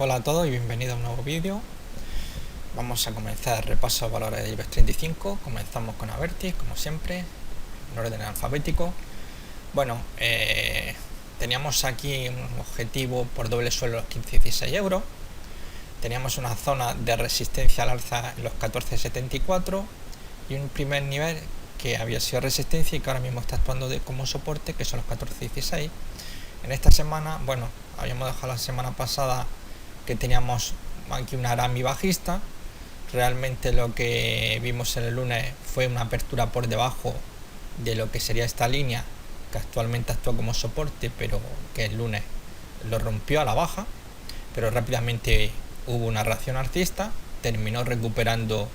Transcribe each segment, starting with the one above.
Hola a todos y bienvenidos a un nuevo vídeo. Vamos a comenzar el repaso de valores del IBEX 35. Comenzamos con Abertis, como siempre, en orden alfabético. Bueno, teníamos aquí un objetivo por doble suelo los 15,16 euros. Teníamos una zona de resistencia al alza en los 14,74 y un primer nivel que había sido resistencia y que ahora mismo está actuando como soporte, que son los 14,16. En esta semana, bueno, habíamos dejado la semana pasada que teníamos aquí una Arami bajista. Realmente lo que vimos el lunes fue una apertura por debajo de lo que sería esta línea, que actualmente actúa como soporte, pero que el lunes lo rompió a la baja, pero rápidamente hubo una reacción alcista, terminó recuperando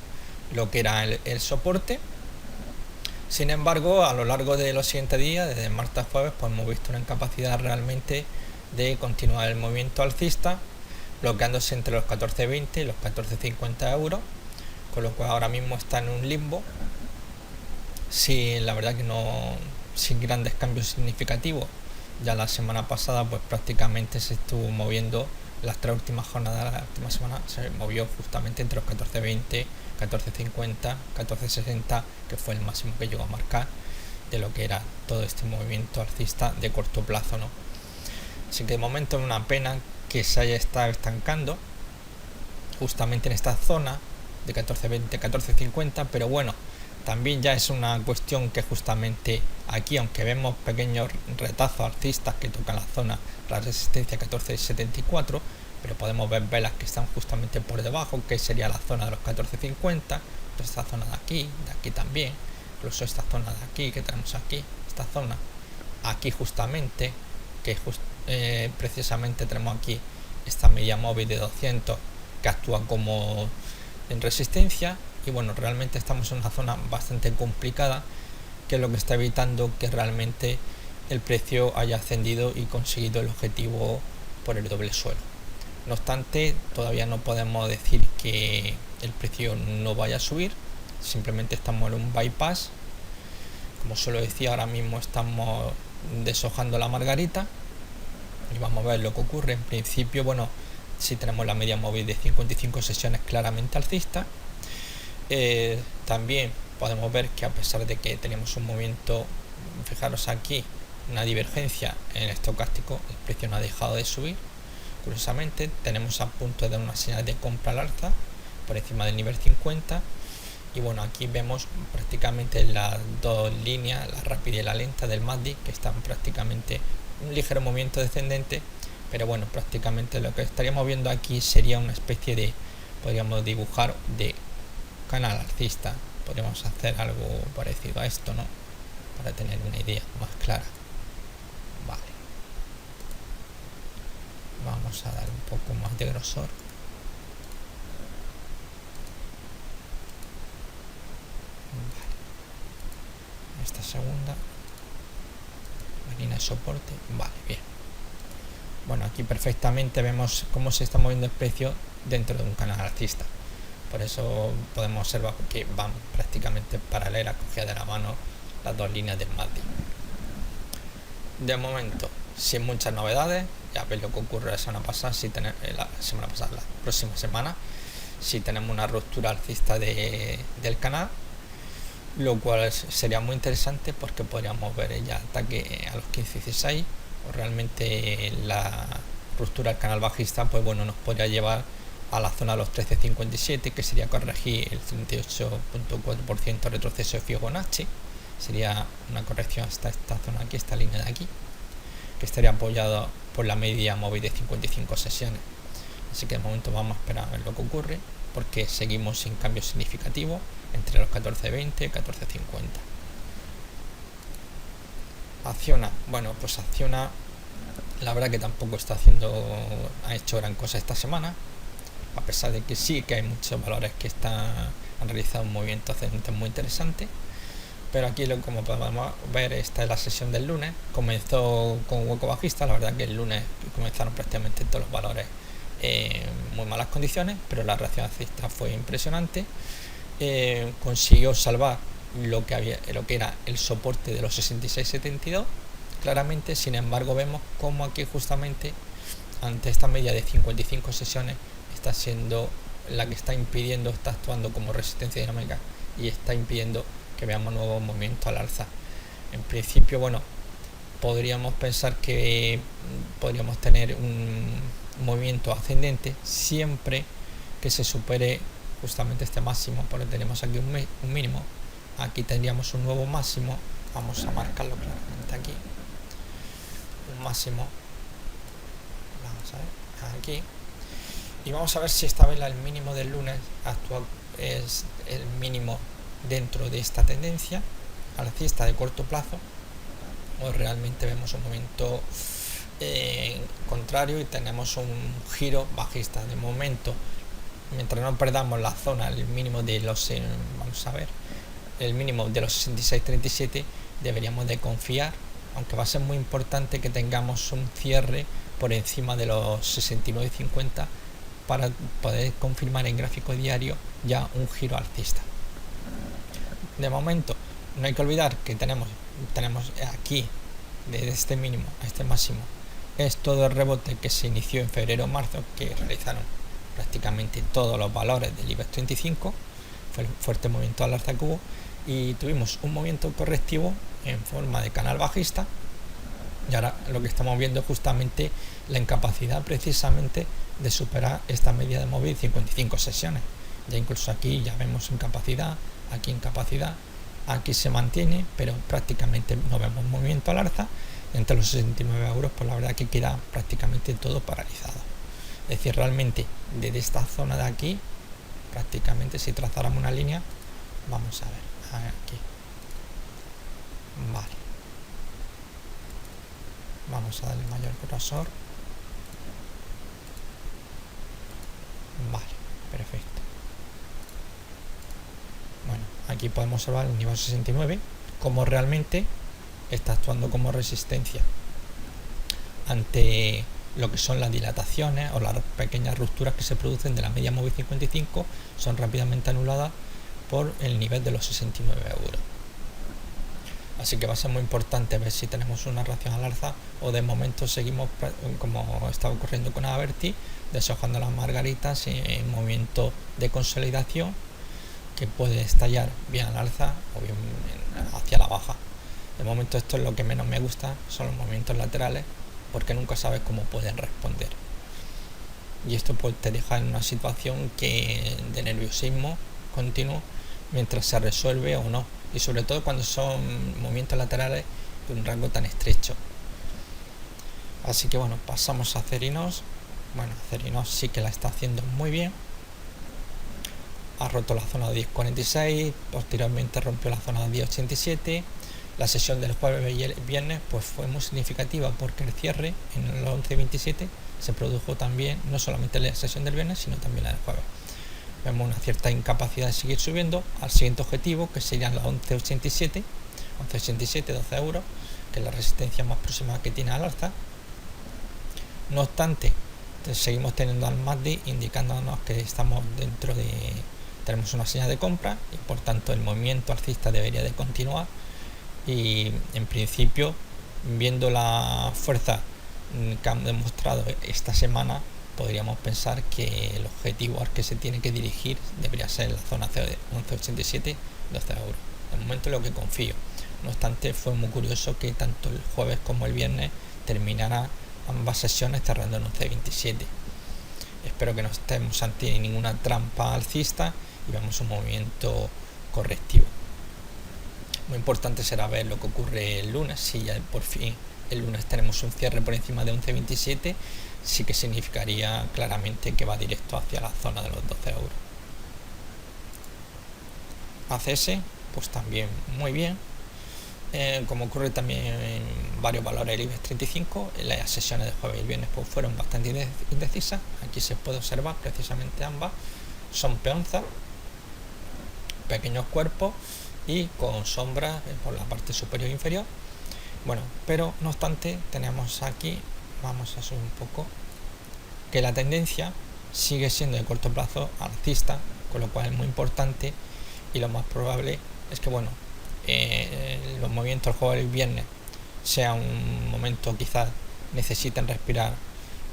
lo que era el soporte. Sin embargo, a lo largo de los siguientes días, desde martes a jueves, pues hemos visto una incapacidad realmente de continuar el movimiento alcista, bloqueándose entre los 14,20 y los 14,50 euros, con lo cual ahora mismo está en un limbo, la verdad que no, sin grandes cambios significativos. Ya la semana pasada pues prácticamente se estuvo moviendo, las tres últimas jornadas, la última semana se movió justamente entre los 14,20, 14,50, 14,60, que fue el máximo que llegó a marcar de lo que era todo este movimiento alcista de corto plazo, ¿no? Así que de momento es una pena que se haya estado estancando justamente en esta zona de 14,20, 14,50, pero bueno, también ya es una cuestión que justamente aquí, aunque vemos pequeños retazos alcistas que tocan la zona, la resistencia 14,74, pero podemos ver velas que están justamente por debajo, que sería la zona de los 14,50, esta zona de aquí también, incluso esta zona de aquí que tenemos aquí, esta zona, aquí justamente, que precisamente tenemos aquí esta media móvil de 200 que actúa como en resistencia. Y bueno, realmente estamos en una zona bastante complicada, que es lo que está evitando que realmente el precio haya ascendido y conseguido el objetivo por el doble suelo. No obstante, todavía no podemos decir que el precio no vaya a subir, simplemente estamos en un bypass. Como suelo decir, ahora mismo estamos deshojando la margarita y vamos a ver lo que ocurre. En principio, bueno, si tenemos la media móvil de 55 sesiones claramente alcista. También podemos ver que a pesar de que teníamos un movimiento, fijaros aquí, una divergencia en el estocástico, el precio no ha dejado de subir. Curiosamente tenemos a punto de una señal de compra al alza por encima del nivel 50, y bueno, aquí vemos prácticamente las dos líneas, la rápida y la lenta del MACD, que están prácticamente un ligero movimiento descendente, pero bueno, prácticamente lo que estaríamos viendo aquí sería una especie de, podríamos dibujar, de canal alcista. Podríamos hacer algo parecido a esto, ¿no? Para tener una idea más clara. Vale, vamos a dar un poco más de grosor. Vale. Esta segunda línea de soporte, vale, bien. Bueno, aquí perfectamente vemos cómo se está moviendo el precio dentro de un canal alcista. Por eso podemos observar que van prácticamente paralelas, cogidas de la mano, las dos líneas del MACD. De momento, sin muchas novedades. Ya veis lo que ocurre la semana pasada, la próxima semana, si tenemos una ruptura alcista del canal, lo cual sería muy interesante porque podríamos ver ya ataque a los 15,16, o realmente la ruptura del canal bajista, pues bueno, nos podría llevar a la zona de los 13,57, que sería corregir el 38,4% retroceso de Fibonacci. Sería una corrección hasta esta zona aquí, esta línea de aquí, que estaría apoyado por la media móvil de 55 sesiones. Así que de momento vamos a esperar a ver lo que ocurre, porque seguimos sin cambio significativo entre los 14,20 y 14,50. Acciona, bueno, pues Acciona, la verdad que tampoco ha hecho gran cosa esta semana, a pesar de que sí que hay muchos valores que han realizado un movimiento ascendente muy interesante. Pero aquí, como podemos ver, esta es la sesión del lunes. Comenzó con un hueco bajista, la verdad que el lunes comenzaron prácticamente todos los valores en muy malas condiciones, pero la reacción alcista fue impresionante. Consiguió salvar lo que era el soporte de los 66,72 claramente. Sin embargo, vemos como aquí justamente ante esta media de 55 sesiones está siendo la que está impidiendo, está actuando como resistencia dinámica y está impidiendo que veamos nuevos movimientos al alza. En principio, bueno, podríamos pensar que podríamos tener un movimiento ascendente siempre que se supere justamente este máximo, porque tenemos aquí un mínimo, aquí tendríamos un nuevo máximo, vamos a marcarlo claramente aquí, un máximo, vamos a ver, aquí, y vamos a ver si esta vela, el mínimo del lunes actual, es el mínimo dentro de esta tendencia alcista de corto plazo, o realmente vemos un movimiento contrario y tenemos un giro bajista. De momento, mientras no perdamos la zona, el mínimo de los vamos a ver, el mínimo de los 66.37, deberíamos de confiar, aunque va a ser muy importante que tengamos un cierre por encima de los 69.50 para poder confirmar en gráfico diario ya un giro alcista. De momento, no hay que olvidar que tenemos aquí, desde este mínimo a este máximo, es todo el rebote que se inició en febrero o marzo, que realizaron prácticamente todos los valores del IBEX 35, fue el fuerte movimiento al alza que hubo, y tuvimos un movimiento correctivo en forma de canal bajista, y ahora lo que estamos viendo es justamente la incapacidad precisamente de superar esta media de móvil 55 sesiones. Ya incluso aquí ya vemos incapacidad, aquí incapacidad, aquí se mantiene, pero prácticamente no vemos movimiento al alza. Entre los 69 euros, pues la verdad que queda prácticamente todo paralizado. Es decir, realmente desde esta zona de aquí, prácticamente si trazáramos una línea, vamos a ver, aquí, vale, vamos a darle mayor grosor, vale, perfecto. Bueno, aquí podemos observar el nivel 69 como realmente está actuando como resistencia ante lo que son las dilataciones o las pequeñas rupturas que se producen de la media móvil 55, son rápidamente anuladas por el nivel de los 69 euros. Así que va a ser muy importante ver si tenemos una reacción al alza o de momento seguimos como está ocurriendo con Averti, deshojando las margaritas en movimiento de consolidación que puede estallar bien al alza o bien hacia la baja. De momento esto es lo que menos me gusta, son los movimientos laterales, porque nunca sabes cómo pueden responder. Y esto pues te deja en una situación de nerviosismo continuo mientras se resuelve o no. Y sobre todo cuando son movimientos laterales de un rango tan estrecho. Así que bueno, pasamos a Cerinos. Bueno, Cerinos sí que la está haciendo muy bien. Ha roto la zona de 10.46, posteriormente rompió la zona de 10.87. La sesión del jueves y el viernes pues fue muy significativa porque el cierre en el 11.27 se produjo también, no solamente la sesión del viernes, sino también la del jueves. Vemos una cierta incapacidad de seguir subiendo al siguiente objetivo, que serían los 11.87, 12 euros, que es la resistencia más próxima que tiene al alza. No obstante, seguimos teniendo al MACD indicándonos que estamos tenemos una señal de compra y por tanto el movimiento alcista debería de continuar. Y en principio, viendo la fuerza que han demostrado esta semana, podríamos pensar que el objetivo al que se tiene que dirigir debería ser la zona de 11.87, 12 euros. De momento lo que confío. No obstante, fue muy curioso que tanto el jueves como el viernes terminara ambas sesiones cerrando en 11.27. Espero que no estemos ante ninguna trampa alcista y veamos un movimiento correctivo. Muy importante será ver lo que ocurre el lunes. Si ya por fin el lunes tenemos un cierre por encima de 11.27, sí que significaría claramente que va directo hacia la zona de los 12 euros. ACS, pues también muy bien. Como ocurre también en varios valores del IBEX 35, las sesiones de jueves y viernes pues fueron bastante indecisas. Aquí se puede observar precisamente ambas. Son peonzas, pequeños cuerpos y con sombras por la parte superior e inferior. Bueno, pero no obstante tenemos aquí, vamos a subir un poco, que la tendencia sigue siendo de corto plazo alcista, con lo cual es muy importante y lo más probable es que bueno, los movimientos el jueves y el viernes sea un momento, quizás necesiten respirar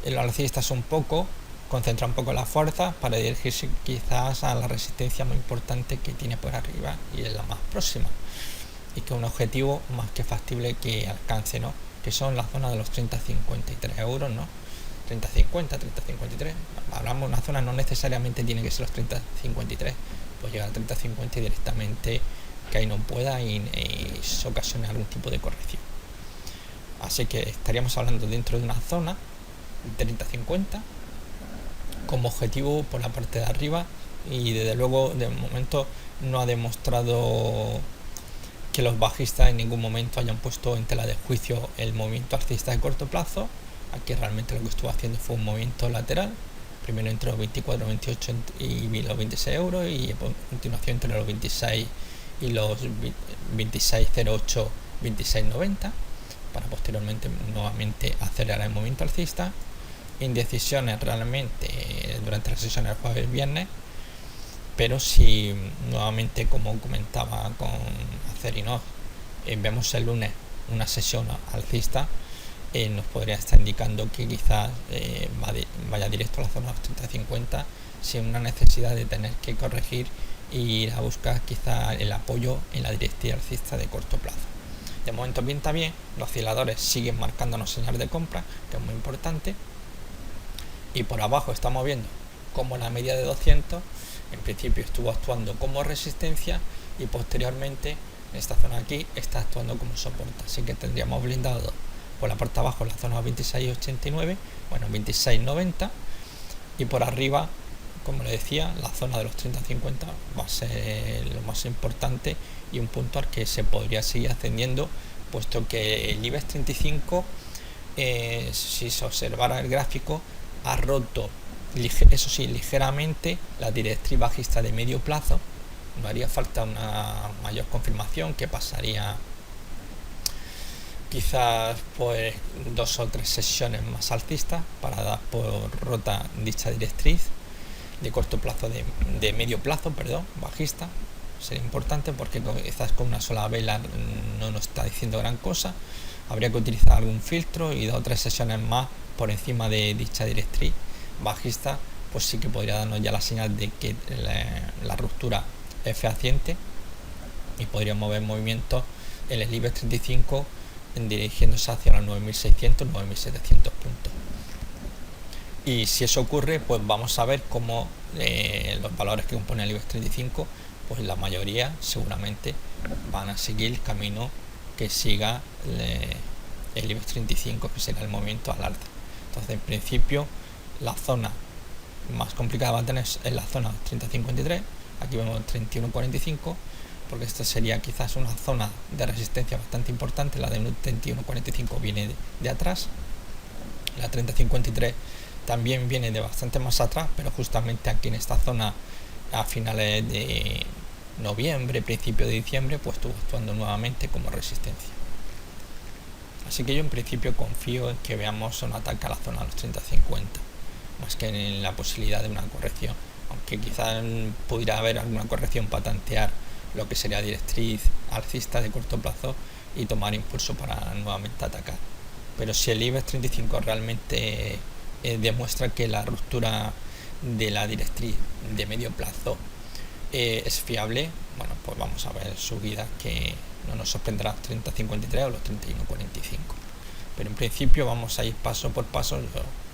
el alcista es un poco, concentra un poco la fuerza para dirigirse quizás a la resistencia más importante que tiene por arriba y es la más próxima, y que es un objetivo más que factible que alcance, ¿no? Que son la zona de los 30,53 euros, ¿no? 30,50, 30,53. Hablamos de una zona, no necesariamente tiene que ser los 30,53, pues llegar a 30,50 y directamente que ahí no pueda y eso ocasiona algún tipo de corrección. Así que estaríamos hablando dentro de una zona 30,50 como objetivo por la parte de arriba, y desde luego de momento no ha demostrado que los bajistas en ningún momento hayan puesto en tela de juicio el movimiento alcista de corto plazo. Aquí realmente lo que estuvo haciendo fue un movimiento lateral, primero entre los 24,28 y los 26 euros, y a continuación entre los 26 y los 26,08, 26,90, para posteriormente nuevamente acelerar el movimiento alcista. Indecisiones realmente durante las sesiones del jueves y viernes, pero si nuevamente, como comentaba con Acerinox, vemos el lunes una sesión alcista, nos podría estar indicando que quizás vaya directo a la zona de los 30,50 sin una necesidad de tener que corregir e ir a buscar quizás el apoyo en la directiva alcista de corto plazo. De momento pinta bien, los osciladores siguen marcándonos señal de compra, que es muy importante, y por abajo estamos viendo como la media de 200 en principio estuvo actuando como resistencia y posteriormente en esta zona aquí está actuando como soporte, así que tendríamos blindado por la parte de abajo la zona 26,89, bueno, 26,90, y por arriba, como le decía, la zona de los 30,50 va a ser lo más importante y un punto al que se podría seguir ascendiendo, puesto que el IBEX 35, si se observara el gráfico, ha roto, eso sí, ligeramente la directriz bajista de medio plazo. No haría falta una mayor confirmación, que pasaría quizás pues 2 o 3 sesiones más alcistas para dar por rota dicha directriz de corto plazo, de medio plazo, perdón, bajista. Sería importante porque quizás con una sola vela no nos está diciendo gran cosa. Habría que utilizar algún filtro y 2 o 3 sesiones más por encima de dicha directriz bajista, pues sí que podría darnos ya la señal de que la ruptura es fehaciente y podría mover movimientos en el IBEX 35 dirigiéndose hacia los 9.600, 9.700 puntos. Y si eso ocurre, pues vamos a ver cómo los valores que componen el IBEX 35, pues la mayoría seguramente van a seguir el camino que siga el IBEX 35, que será el movimiento al alza. Entonces, en principio, la zona más complicada va a tener es la zona 30,53. Aquí vemos 31,45, porque esta sería quizás una zona de resistencia bastante importante. La de 31,45 viene de atrás, la 30,53 también viene de bastante más atrás, pero justamente aquí en esta zona a finales de noviembre, principio de diciembre, pues estuvo actuando nuevamente como resistencia. Así que yo en principio confío en que veamos un ataque a la zona de los 30,50, más que en la posibilidad de una corrección, aunque quizás pudiera haber alguna corrección para tantear lo que sería directriz alcista de corto plazo y tomar impulso para nuevamente atacar. Pero si el IBEX 35 realmente demuestra que la ruptura de la directriz de medio plazo es fiable, bueno, pues vamos a ver subidas que no nos sorprenderá los 30,53 o los 31,45. Pero en principio vamos a ir paso por paso. Yo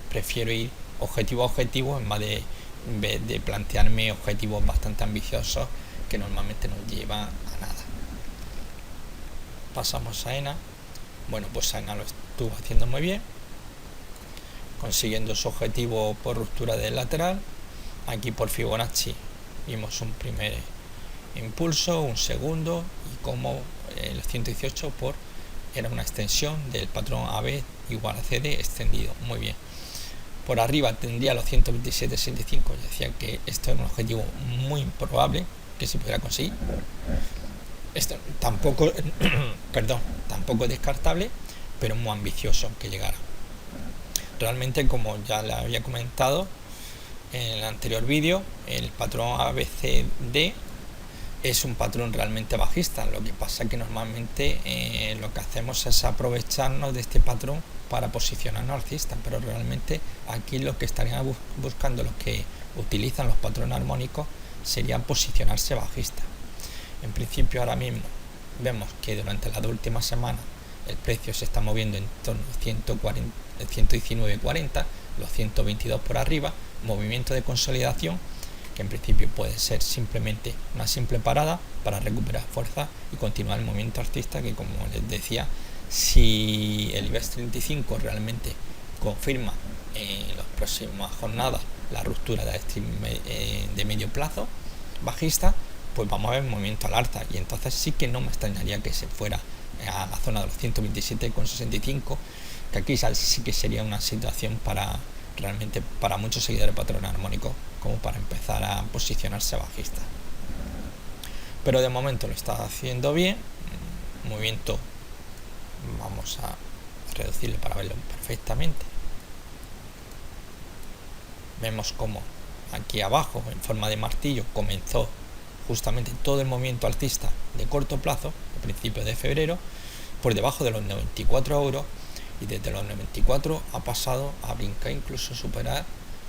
prefiero ir objetivo a objetivo en vez de plantearme objetivos bastante ambiciosos que normalmente nos llevan a nada. Pasamos a ENA. Bueno, pues ENA lo estuvo haciendo muy bien, consiguiendo su objetivo por ruptura del lateral. Aquí por Fibonacci vimos un primer impulso, un segundo, y como el 118 era una extensión del patrón AB igual a CD extendido. Muy bien. Por arriba tendría los 127,65. Yo decía que esto era un objetivo muy improbable que se pudiera conseguir. Esto tampoco tampoco descartable, pero muy ambicioso que llegara. Realmente, como ya le había comentado en el anterior vídeo, el patrón ABCD es un patrón realmente bajista. Lo que pasa es que normalmente lo que hacemos es aprovecharnos de este patrón para posicionarnos alcista, pero realmente aquí lo que estarían buscando los que utilizan los patrones armónicos sería posicionarse bajista. En principio ahora mismo vemos que durante las 2 últimas semanas el precio se está moviendo en torno a 119.40, los 122 por arriba, movimiento de consolidación que en principio puede ser simplemente una simple parada para recuperar fuerza y continuar el movimiento alcista, que como les decía, si el IBEX 35 realmente confirma en las próximas jornadas la ruptura de medio plazo bajista, pues vamos a ver movimiento al alza, y entonces sí que no me extrañaría que se fuera a la zona de los 127,65, que aquí sí que sería una situación realmente para muchos seguidores de patrón armónico como para empezar a posicionarse bajista. Pero de momento lo está haciendo bien. Movimiento, vamos a reducirlo para verlo perfectamente. Vemos como aquí abajo en forma de martillo comenzó justamente todo el movimiento alcista de corto plazo a principios de febrero por debajo de los 94 euros, y desde los 94 ha pasado a brincar, incluso superar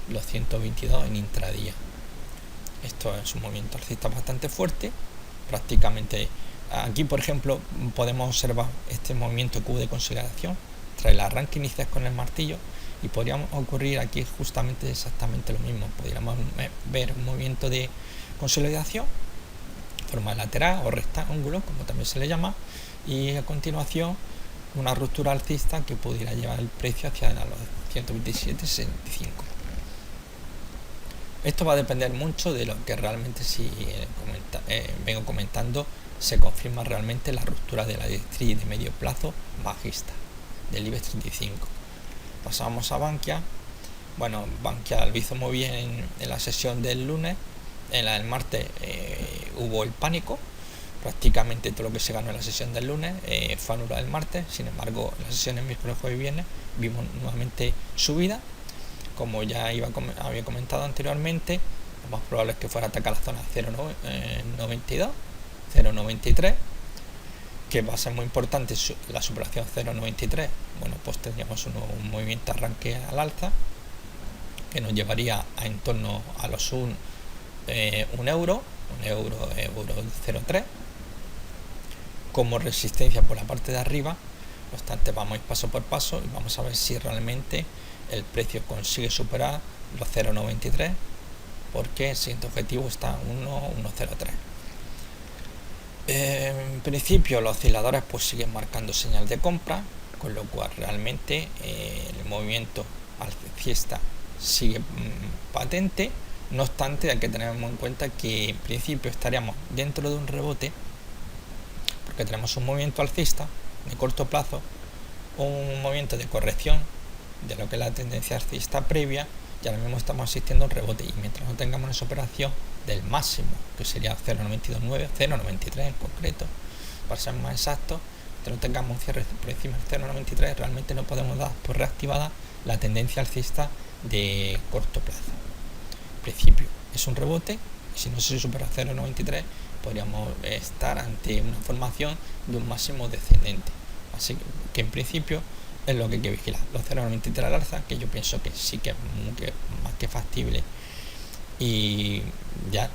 los 122 en intradía. Esto es un movimiento alcista bastante fuerte. Prácticamente aquí, por ejemplo, podemos observar este movimiento Q de consolidación tras el arranque inicial con el martillo, y podríamos ocurrir aquí justamente exactamente lo mismo. Podríamos ver un movimiento de consolidación, forma lateral o rectángulo, como también se le llama, y a continuación una ruptura alcista que pudiera llevar el precio hacia los 127,65. Esto va a depender mucho de lo que realmente, si vengo comentando, se confirma realmente la ruptura de la directriz de medio plazo bajista del IBEX 35. Pasamos a Bankia. Bueno, Bankia lo hizo muy bien en la sesión del lunes. En la del martes hubo el pánico. Prácticamente todo lo que se ganó en la sesión del lunes fue anulado el martes. Sin embargo, en las sesiones miércoles, jueves y viernes vimos nuevamente subida. Como ya había comentado anteriormente, lo más probable es que fuera a atacar la zona 0,92, 0,93, que va a ser muy importante la superación 0,93. Bueno, pues tendríamos un movimiento arranque al alza que nos llevaría a en torno a los un euro 0,3 como resistencia por la parte de arriba. No obstante, vamos a ir paso por paso y vamos a ver si realmente el precio consigue superar los 0,93, porque el siguiente objetivo está 1,03. En principio los osciladores pues siguen marcando señal de compra, con lo cual realmente el movimiento alcista sigue patente. No obstante, hay que tener en cuenta que en principio estaríamos dentro de un rebote, porque tenemos un movimiento alcista de corto plazo, un movimiento de corrección de lo que es la tendencia alcista previa, y ahora mismo estamos asistiendo a un rebote, y mientras no tengamos esa operación del máximo, que sería 0,92,9, 0,93 en concreto, para ser más exacto, que no tengamos un cierre por encima del 0,93, realmente no podemos dar por reactivada la tendencia alcista de corto plazo. En principio es un rebote, y si no se supera 0,93 podríamos estar ante una formación de un máximo descendente. Así que en principio es lo que hay que vigilar, los 0,93 al alza, que yo pienso que sí que es más que factible, y ya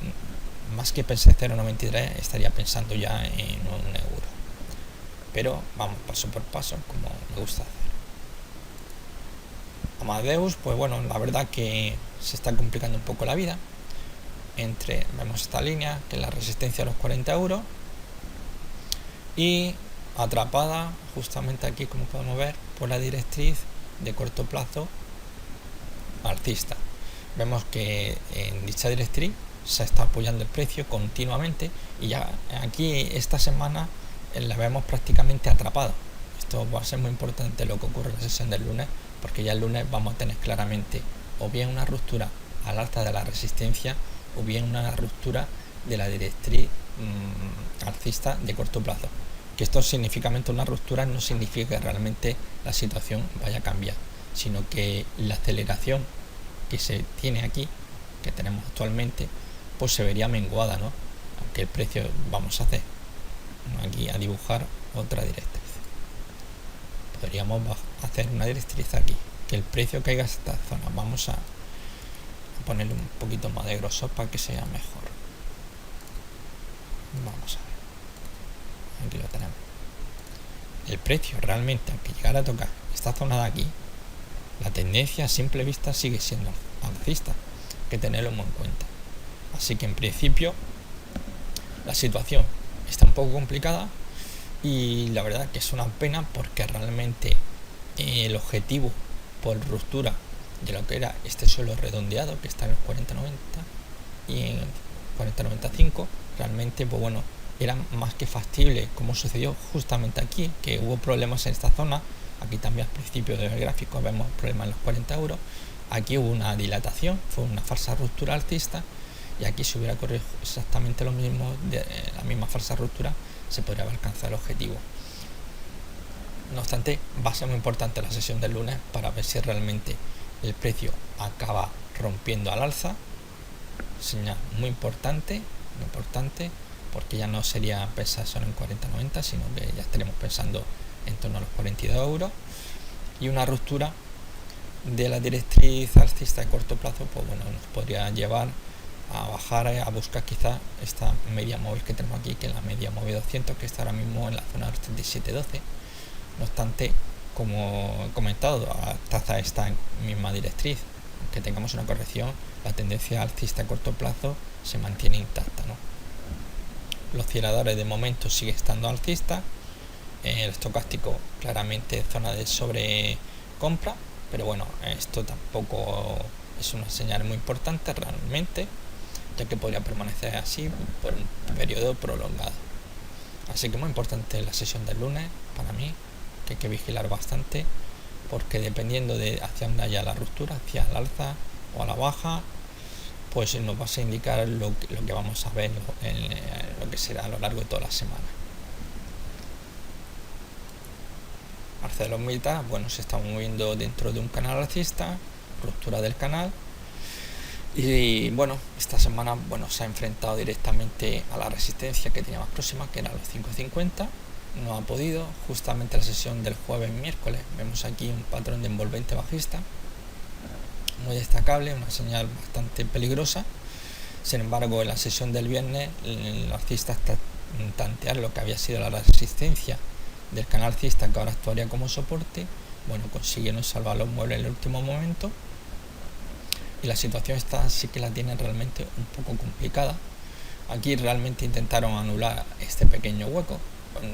más que pensar 0,93 estaría pensando ya en un euro. Pero vamos paso por paso, como me gusta hacer. Amadeus, pues bueno, la verdad que se está complicando un poco la vida. Vemos esta línea que es la resistencia a los 40 euros, y atrapada justamente aquí, como podemos ver, por la directriz de corto plazo alcista. Vemos que en dicha directriz se está apoyando el precio continuamente, y ya aquí esta semana la vemos prácticamente atrapada. Esto va a ser muy importante lo que ocurre en la sesión del lunes, porque ya el lunes vamos a tener claramente o bien una ruptura al alza de la resistencia, o bien una ruptura de la directriz alcista de corto plazo. Que esto significativamente una ruptura no significa que realmente la situación vaya a cambiar, sino que la aceleración que se tiene aquí, que tenemos actualmente, pues se vería menguada, ¿no? aunque el precio, vamos a hacer aquí a dibujar otra directriz. Podríamos hacer una directriz aquí, que el precio caiga a esta zona. Vamos a ponerle un poquito más de grosor para que sea mejor. Vamos a ver, aquí lo tenemos. El precio realmente, aunque llegara a tocar esta zona de aquí, la tendencia a simple vista sigue siendo alcista, hay que tenerlo muy en cuenta. Así que en principio la situación está un poco complicada y la verdad que es una pena, porque realmente el objetivo por ruptura de lo que era este suelo redondeado, que está en los 40.90 y en 40.95, realmente pues bueno, era más que factible, como sucedió justamente aquí, que hubo problemas en esta zona. Aquí también al principio del gráfico vemos problemas en los 40 euros. Aquí hubo una dilatación, fue una falsa ruptura alcista, y aquí si hubiera ocurrido exactamente lo mismo, de la misma falsa ruptura, se podría haber alcanzado el objetivo. No obstante, va a ser muy importante la sesión del lunes para ver si realmente el precio acaba rompiendo al alza. Señal muy importante, porque ya no sería pensar solo en 40.90, sino que ya estaremos pensando en torno a los 42 euros, y una ruptura de la directriz alcista de corto plazo, pues bueno, nos podría llevar a bajar, a buscar quizás esta media móvil que tenemos aquí, que es la media móvil 200, que está ahora mismo en la zona de los 37.12. No obstante, como he comentado, hasta esta misma directriz, que tengamos una corrección, la tendencia alcista a corto plazo se mantiene intacta, ¿no? Los osciladores de momento siguen estando alcistas, el estocástico claramente zona de sobrecompra, pero bueno, esto tampoco es una señal muy importante realmente, ya que podría permanecer así por un periodo prolongado. Así que muy importante la sesión del lunes para mí, que hay que vigilar bastante, porque dependiendo de hacia dónde haya la ruptura, hacia el alza o a la baja, pues nos va a indicar lo que vamos a ver en lo que será a lo largo de toda la semana. ArcelorMittal, bueno, se está moviendo dentro de un canal alcista, ruptura del canal, y bueno, esta semana bueno, se ha enfrentado directamente a la resistencia que tenía más próxima, que era los 5.50. No ha podido. Justamente la sesión del jueves miércoles vemos aquí un patrón de envolvente bajista muy destacable, una señal bastante peligrosa. Sin embargo, en la sesión del viernes, el alcista hasta tantear lo que había sido la resistencia del canal alcista, que ahora actuaría como soporte, bueno, consiguieron salvar los muebles en el último momento, y la situación esta sí que la tienen realmente un poco complicada. Aquí realmente intentaron anular este pequeño hueco,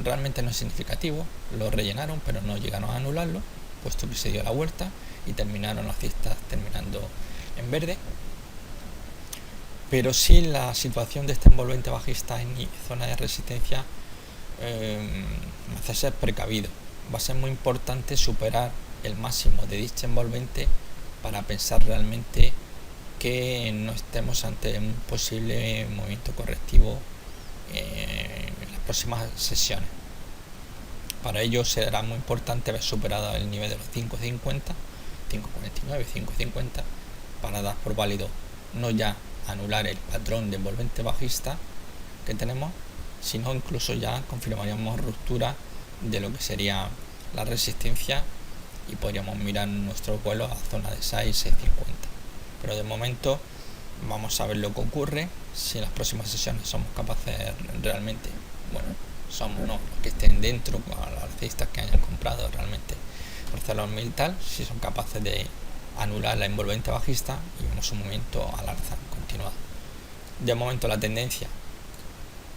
realmente no es significativo, lo rellenaron pero no llegaron a anularlo, puesto que se dio la vuelta y terminaron las alcistas terminando en verde. Pero sí, la situación de este envolvente bajista en zona de resistencia me hace ser precavido. Va a ser muy importante superar el máximo de dicha envolvente para pensar realmente que no estemos ante un posible movimiento correctivo en las próximas sesiones. Para ello será muy importante haber superado el nivel de los 5.50, 5.49, 5.50, para dar por válido no ya anular el patrón de envolvente bajista que tenemos, sino incluso ya confirmaríamos ruptura de lo que sería la resistencia y podríamos mirar nuestro vuelo a zona de 6.50. Pero de momento vamos a ver lo que ocurre, si en las próximas sesiones somos capaces realmente, bueno, somos los que estén dentro, a los alcistas que hayan comprado realmente ArcelorMittal, si son capaces de anular la envolvente bajista y vemos un movimiento al alza continuado. De momento la tendencia,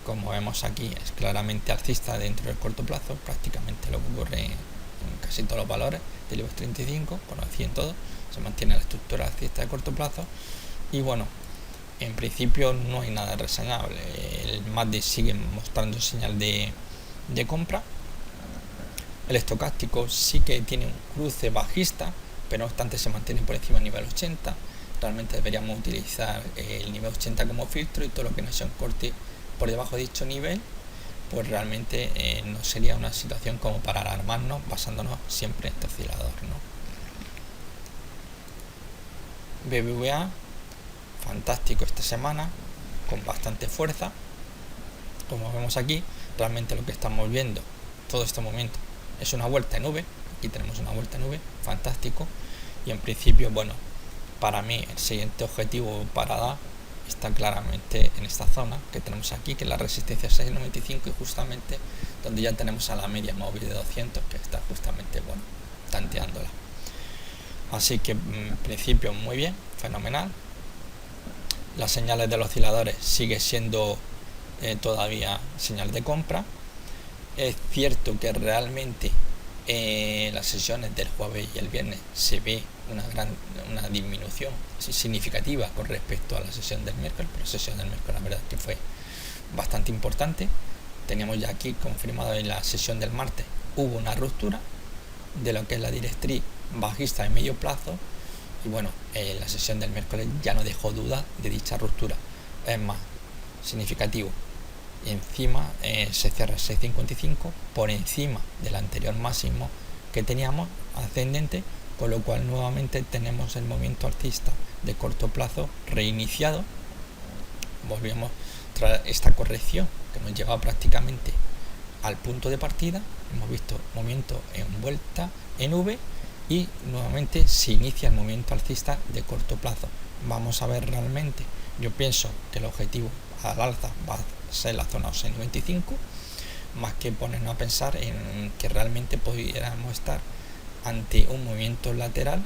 como vemos aquí, es claramente alcista dentro del corto plazo, prácticamente lo que ocurre en casi todos los valores del IBEX 35, por no decir en todo, se mantiene la estructura alcista de corto plazo. Y bueno, en principio no hay nada reseñable. El MACD sigue mostrando señal de compra. El estocástico sí que tiene un cruce bajista, pero no obstante se mantiene por encima del nivel 80. Realmente deberíamos utilizar el nivel 80 como filtro, y todo lo que no sea un corte por debajo de dicho nivel, pues realmente no sería una situación como para alarmarnos, basándonos siempre en este oscilador, ¿no? BBVA, fantástico esta semana, con bastante fuerza, como vemos aquí, realmente lo que estamos viendo todo este momento es una vuelta en V. Aquí tenemos una vuelta en V, fantástico. Y en principio, bueno, para mí el siguiente objetivo parada está claramente en esta zona que tenemos aquí, que es la resistencia 695, y justamente donde ya tenemos a la media móvil de 200, que está justamente, bueno, tanteándola. Así que en principio muy bien, fenomenal. Las señales de los osciladores sigue siendo todavía señal de compra. Es cierto que realmente las sesiones del jueves y el viernes se ve una disminución significativa con respecto a la sesión del miércoles, pero la sesión del miércoles la verdad que fue bastante importante. Teníamos ya aquí confirmado en la sesión del martes, hubo una ruptura de lo que es la directriz bajista de medio plazo, y bueno, la sesión del miércoles ya no dejó duda de dicha ruptura. Es más significativo, y encima se cierra 6.55 por encima del anterior máximo que teníamos ascendente, con lo cual nuevamente tenemos el movimiento alcista de corto plazo reiniciado. Volvemos tras esta corrección que nos lleva prácticamente al punto de partida. Hemos visto movimiento en vuelta en V y nuevamente se inicia el movimiento alcista de corto plazo. Vamos a ver realmente, yo pienso que el objetivo al alza va a ser la zona 6.95, más que ponernos a pensar en que realmente pudiéramos estar ante un movimiento lateral,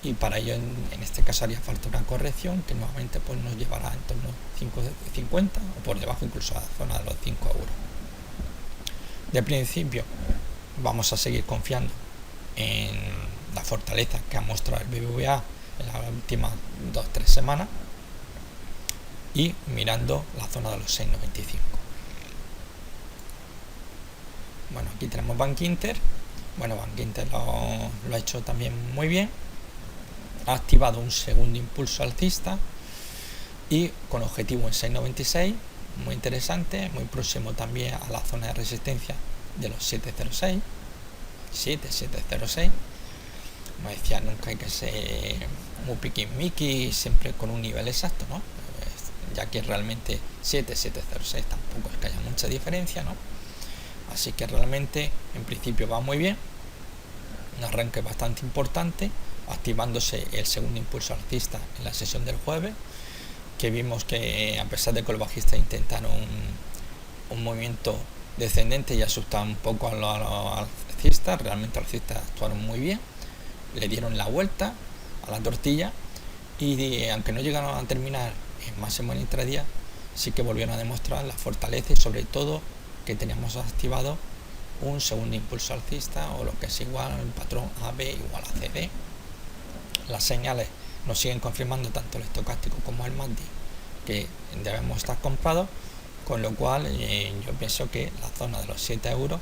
y para ello en este caso haría falta una corrección que nuevamente pues nos llevará en torno a 5.50 o por debajo incluso a la zona de los 5 euros. De principio vamos a seguir confiando en la fortaleza que ha mostrado el BBVA en las últimas 2-3 semanas y mirando la zona de los 6.95. Bueno, aquí tenemos Bank Inter. Bueno, Bank Inter lo ha hecho también muy bien, ha activado un segundo impulso alcista y con objetivo en 6.96, muy interesante, muy próximo también a la zona de resistencia de los 7.06, 7.706. Como decía, nunca hay que ser muy piquismiqui, siempre con un nivel exacto, ¿no? Ya que realmente 7.706 tampoco es que haya mucha diferencia, ¿no? Así que realmente en principio va muy bien, un arranque bastante importante, activándose el segundo impulso alcista en la sesión del jueves, que vimos que a pesar de que los bajistas intentaron un movimiento descendente y asustaron un poco a los alcistas, realmente los alcistas actuaron muy bien, le dieron la vuelta a la tortilla y aunque no llegaron a terminar en máximo en intradía, sí que volvieron a demostrar la fortaleza y sobre todo que teníamos activado un segundo impulso alcista, o lo que es igual el patrón AB igual a CD. Las señales nos siguen confirmando tanto el estocástico como el MACD que debemos estar comprados, con lo cual yo pienso que la zona de los 7 euros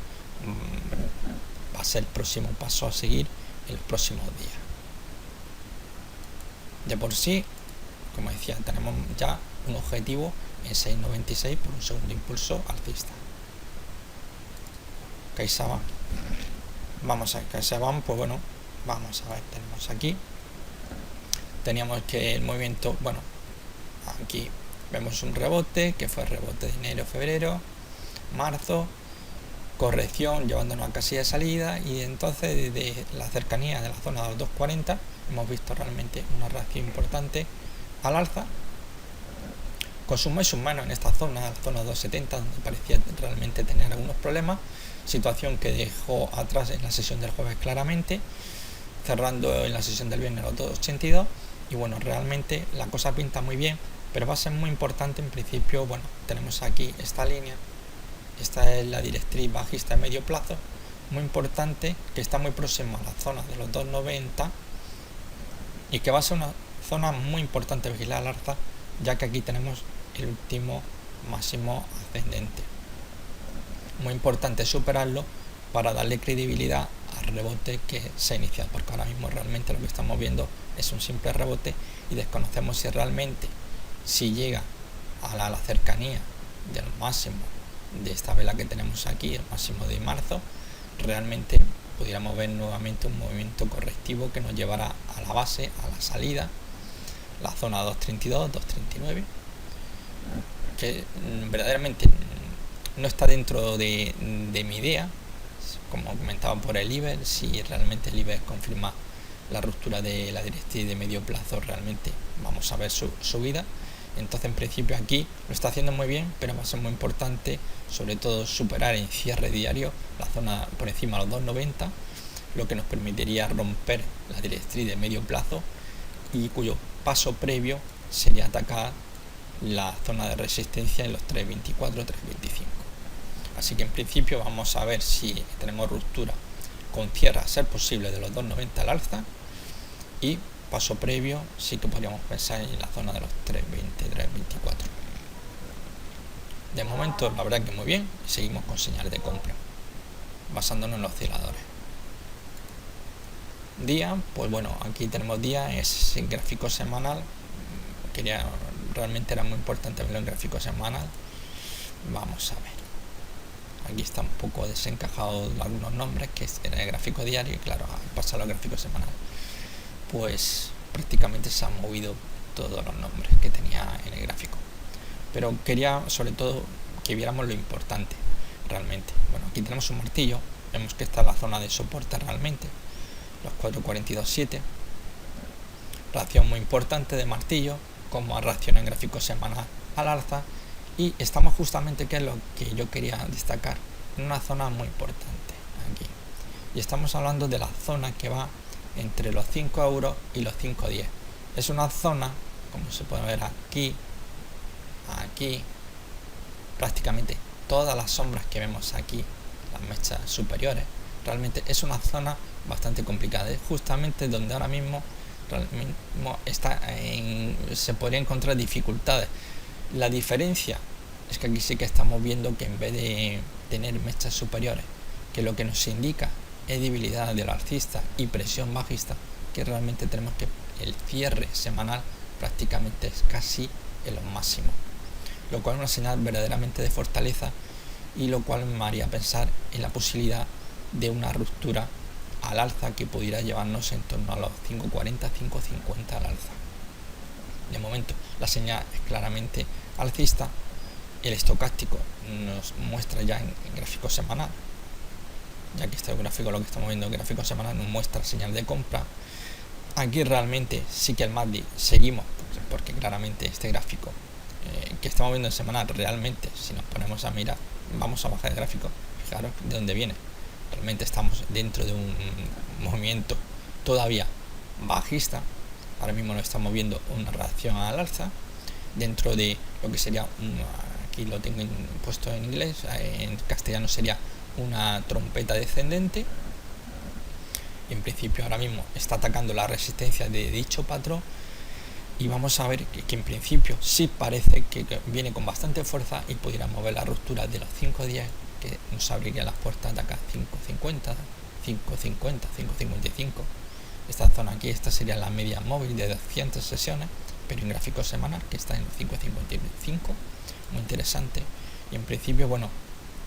va a ser el próximo paso a seguir en los próximos días. De por sí, como decía, tenemos ya un objetivo en 6.96 por un segundo impulso alcista. CaixaBank. Vamos a ver, CaixaBank, pues bueno, vamos a ver, tenemos aquí, teníamos que el movimiento, bueno, aquí vemos un rebote, que fue el rebote de enero, febrero, marzo, corrección llevándonos a casilla de salida, y entonces desde la cercanía de la zona de los 2.40 hemos visto realmente una reacción importante al alza, con sus más y sus menos en esta zona, la zona 2.70, donde parecía realmente tener algunos problemas, situación que dejó atrás en la sesión del jueves claramente, cerrando en la sesión del viernes los 2.82, y bueno, realmente la cosa pinta muy bien, pero va a ser muy importante en principio. Bueno, tenemos aquí esta línea, esta es la directriz bajista de medio plazo, muy importante, que está muy próxima a la zona de los 2.90 y que va a ser una zona muy importante vigilar al alza, ya que aquí tenemos el último máximo ascendente. Muy importante superarlo para darle credibilidad al rebote que se ha iniciado, porque ahora mismo realmente lo que estamos viendo es un simple rebote y desconocemos si realmente, si llega a la cercanía del máximo de esta vela que tenemos aquí, el máximo de marzo, realmente pudiéramos ver nuevamente un movimiento correctivo que nos llevará a la base, a la salida, la zona 2.32, 2.39, que verdaderamente no está dentro de mi idea, como comentaba por el IBEX. Si realmente el IBEX confirma la ruptura de la directriz de medio plazo, realmente vamos a ver su subida. Entonces, en principio aquí lo está haciendo muy bien, pero va a ser muy importante sobre todo superar en cierre diario la zona por encima de los 2,90, lo que nos permitiría romper la directriz de medio plazo y cuyo paso previo sería atacar la zona de resistencia en los 3,24, 3,25. Así que en principio vamos a ver si tenemos ruptura con cierre a ser posible de los 2,90 al alza, y paso previo sí que podríamos pensar en la zona de los 3,20, 3,24. De momento la verdad que muy bien, seguimos con señales de compra basándonos en los osciladores. Día, pues bueno, aquí tenemos día, es en gráfico semanal. Realmente era muy importante verlo en gráfico semanal. Vamos a ver, aquí está un poco desencajado algunos nombres que en el gráfico diario, y claro, al pasar al gráfico semanal pues prácticamente se han movido todos los nombres que tenía en el gráfico. Pero quería sobre todo que viéramos lo importante realmente. Bueno, aquí tenemos un martillo, vemos que está en la zona de soporte realmente, los 4,42,7, reacción muy importante de martillo, como reacciona en gráfico semanal al alza, y estamos justamente, que es lo que yo quería destacar, en una zona muy importante aquí, y estamos hablando de la zona que va entre los 5 euros y los 5,10. Es una zona, como se puede ver aquí, prácticamente todas las sombras que vemos aquí, las mechas superiores, realmente es una zona bastante complicada. Es justamente donde ahora mismo se podría encontrar dificultades. La diferencia es que aquí sí que estamos viendo que en vez de tener mechas superiores, que lo que nos indica es debilidad del alcista y presión bajista, que realmente tenemos que el cierre semanal prácticamente es casi en los máximos, lo cual es una señal verdaderamente de fortaleza, y lo cual me haría pensar en la posibilidad de una ruptura al alza que pudiera llevarnos en torno a los 5,40, 5,50 al alza. De momento la señal es claramente alcista. El estocástico nos muestra ya en gráfico semanal, ya que este gráfico, lo que estamos viendo en gráfico semanal, nos muestra señal de compra. Aquí realmente sí que el MACD seguimos, porque claramente este gráfico que estamos viendo en semanal, realmente si nos ponemos a mirar, vamos a bajar el gráfico, fijaros de dónde viene, realmente estamos dentro de un movimiento todavía bajista. Ahora mismo nos estamos viendo una reacción al alza dentro de lo que sería aquí lo tengo puesto en inglés, en castellano sería una trompeta descendente. En principio ahora mismo está atacando la resistencia de dicho patrón, y vamos a ver que en principio sí parece que viene con bastante fuerza y pudiera mover la ruptura de los 5,10, que nos abriría las puertas de acá 5,50, 5,50, 5,55. Esta zona aquí, esta sería la media móvil de 200 sesiones, pero en gráfico semanal, que está en 5,55, muy interesante. Y en principio, bueno,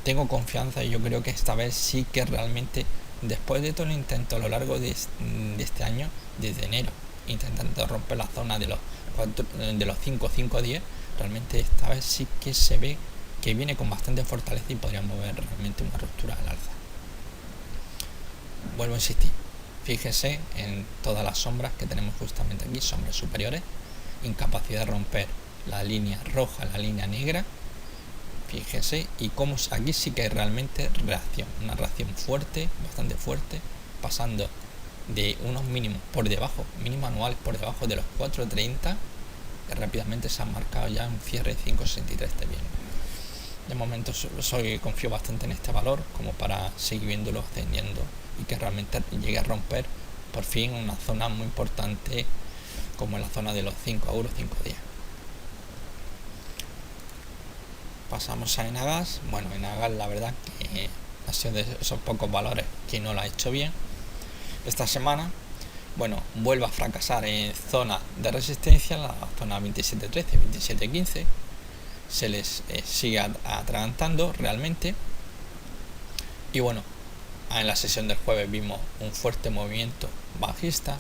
tengo confianza, y yo creo que esta vez sí que realmente, después de todo el intento a lo largo de este año, desde enero, intentando romper la zona de los 5,10, realmente esta vez sí que se ve que viene con bastante fortaleza y podría mover realmente una ruptura al alza. Vuelvo a insistir, fíjese en todas las sombras que tenemos justamente aquí, sombras superiores, incapacidad de romper la línea roja, la línea negra. Fíjese, y cómo aquí sí que hay realmente reacción, una reacción fuerte, bastante fuerte, pasando de unos mínimos por debajo, mínimos anuales por debajo de los 4,30, que rápidamente se han marcado ya un cierre de 5,63 también. De momento confío bastante en este valor como para seguir viéndolo ascendiendo, y que realmente llegue a romper por fin una zona muy importante como en la zona de los 5 euros, 5,10. Pasamos a Enagas. Bueno, Enagas la verdad que ha sido de esos pocos valores que no lo ha hecho bien esta semana. Bueno, vuelve a fracasar en zona de resistencia, la zona 27.13, 27.15. Se les sigue atragantando realmente. Y bueno, en la sesión del jueves vimos un fuerte movimiento bajista.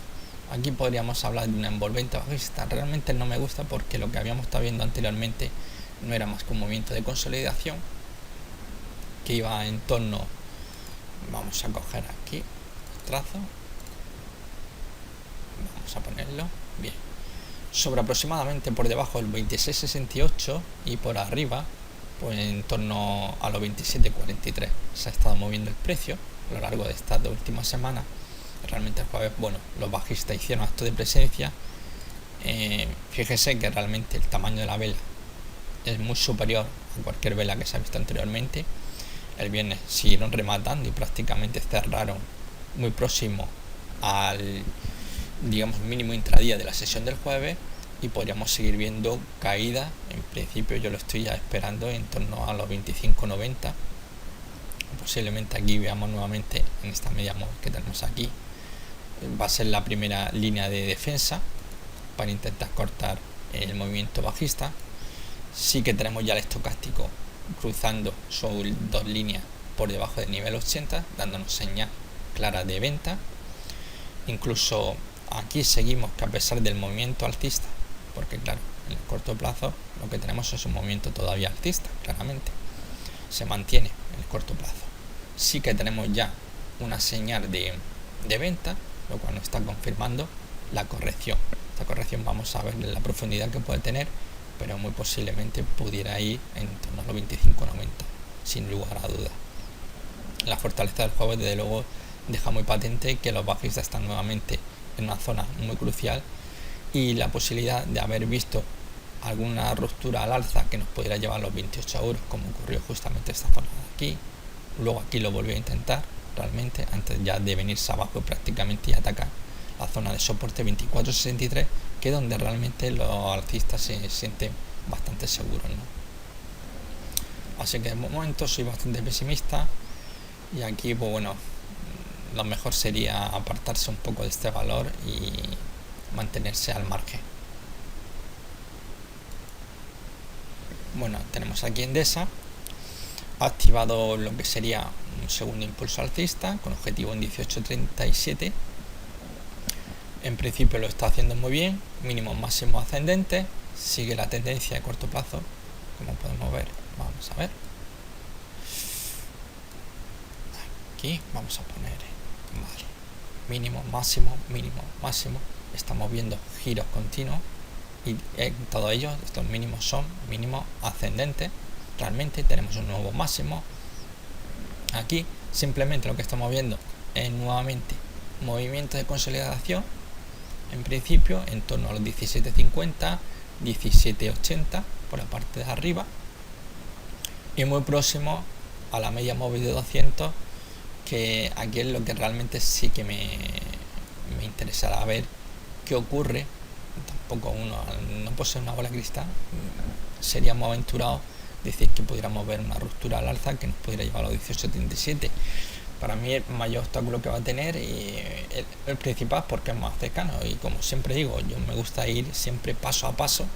Aquí podríamos hablar de una envolvente bajista. Realmente no me gusta, porque lo que habíamos estado viendo anteriormente no era más que un movimiento de consolidación, que iba en torno, vamos a coger aquí el trazo, vamos a ponerlo bien, sobre aproximadamente por debajo del 26.68 y por arriba pues en torno a los 27.43 se ha estado moviendo el precio a lo largo de estas 2 últimas semanas. Realmente el jueves, bueno, los bajistas hicieron acto de presencia. Fíjese que realmente el tamaño de la vela es muy superior a cualquier vela que se ha visto anteriormente. El viernes siguieron rematando y prácticamente cerraron muy próximo al, digamos, mínimo intradía de la sesión del jueves, y podríamos seguir viendo caída. En principio yo lo estoy ya esperando en torno a los 25.90. Posiblemente aquí veamos nuevamente en esta media móvil que tenemos aquí, va a ser la primera línea de defensa para intentar cortar el movimiento bajista. Sí que tenemos ya el estocástico cruzando sus 2 líneas por debajo del nivel 80, dándonos señal clara de venta. Incluso aquí seguimos que a pesar del movimiento alcista, porque claro, en el corto plazo lo que tenemos es un movimiento todavía alcista, claramente se mantiene en el corto plazo. Sí que tenemos ya una señal de venta, lo cual nos está confirmando la corrección. Esta corrección vamos a ver la profundidad que puede tener, pero muy posiblemente pudiera ir en torno a los 25.90, sin lugar a dudas. La fortaleza del jueves desde luego deja muy patente que los bajistas están nuevamente en una zona muy crucial, y la posibilidad de haber visto alguna ruptura al alza que nos pudiera llevar a los 28 euros, como ocurrió justamente esta zona de aquí. Luego aquí lo volvió a intentar realmente antes ya de venirse abajo prácticamente y atacar la zona de soporte 24.63, que es donde realmente los alcistas se sienten bastante seguros, ¿no? Así que de momento soy bastante pesimista, y aquí pues bueno, lo mejor sería apartarse un poco de este valor y mantenerse al margen. Bueno, tenemos aquí Endesa, ha activado lo que sería un segundo impulso alcista con objetivo en 18.37. En principio lo está haciendo muy bien, mínimo máximo ascendente, sigue la tendencia de corto plazo, como podemos ver. Vamos a ver, aquí vamos a poner, vale, mínimo máximo, mínimo máximo. Estamos viendo giros continuos, y en todos ellos estos mínimos son mínimos ascendentes. Realmente tenemos un nuevo máximo. Aquí simplemente lo que estamos viendo es nuevamente movimiento de consolidación, en principio en torno a los 17.50, 17.80 por la parte de arriba, y muy próximo a la media móvil de 200, que aquí es lo que realmente sí que me interesará ver qué ocurre. Tampoco uno no posee una bola de cristal, seríamos aventurados decir que pudiéramos ver una ruptura al alza que nos pudiera llevar a los 18.37. Para mí el mayor obstáculo que va a tener, y el principal, porque es más cercano, y como siempre digo, yo me gusta ir siempre paso a paso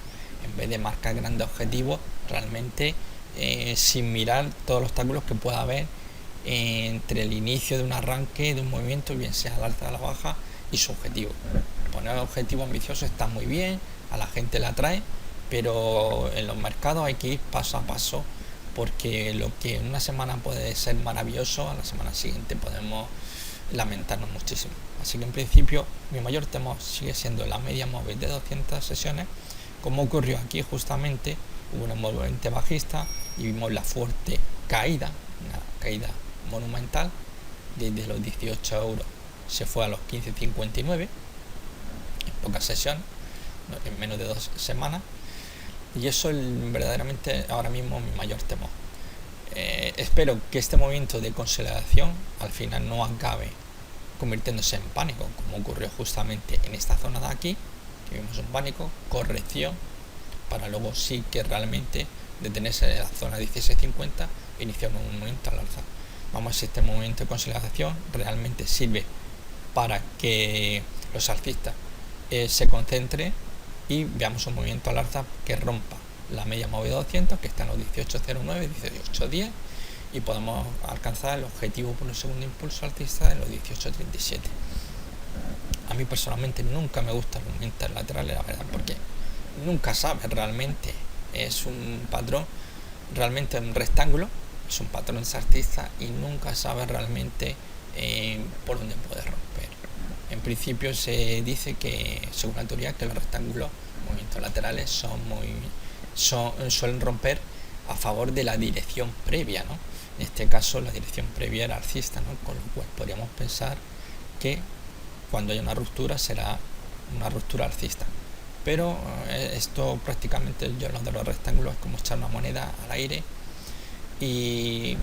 en vez de marcar grandes objetivos, realmente sin mirar todos los obstáculos que pueda haber entre el inicio de un arranque de un movimiento, bien sea al alza o a la baja, y su objetivo. Poner objetivos ambiciosos está muy bien, a la gente la atrae, pero en los mercados hay que ir paso a paso, porque lo que en una semana puede ser maravilloso, a la semana siguiente podemos lamentarnos muchísimo. Así que en principio mi mayor temor sigue siendo la media móvil de 200 sesiones, como ocurrió aquí justamente. Hubo un envolvente bajista y vimos la fuerte caída, una caída monumental, desde los 18 euros se fue a los 15.59 en pocas sesiones, en menos de 2 semanas, y eso es verdaderamente ahora mismo mi mayor temor. Espero que este movimiento de consolidación al final no acabe convirtiéndose en pánico, como ocurrió justamente en esta zona de aquí, que vimos un pánico, corrección, para luego sí que realmente detenerse en la zona 16.50 e iniciar un movimiento al alza. Vamos a ver si este movimiento de consolidación realmente sirve para que los alcistas se concentren y veamos un movimiento al alza que rompa la media móvil 200, que está en los 18.09, 18.10, y podemos alcanzar el objetivo por un segundo impulso alcista en los 18.37. A mí personalmente nunca me gustan los movimientos laterales, la verdad, porque nunca sabes realmente, es un patrón, realmente un rectángulo, es un patrón alcista y nunca sabes realmente por dónde puedes romper. En principio se dice que, según la teoría, que los rectángulos, movimientos laterales, suelen romper a favor de la dirección previa, ¿no? En este caso la dirección previa era alcista, ¿no? Con lo cual podríamos pensar que cuando haya una ruptura será una ruptura alcista. Pero esto prácticamente, yo lo de los rectángulos es como echar una moneda al aire y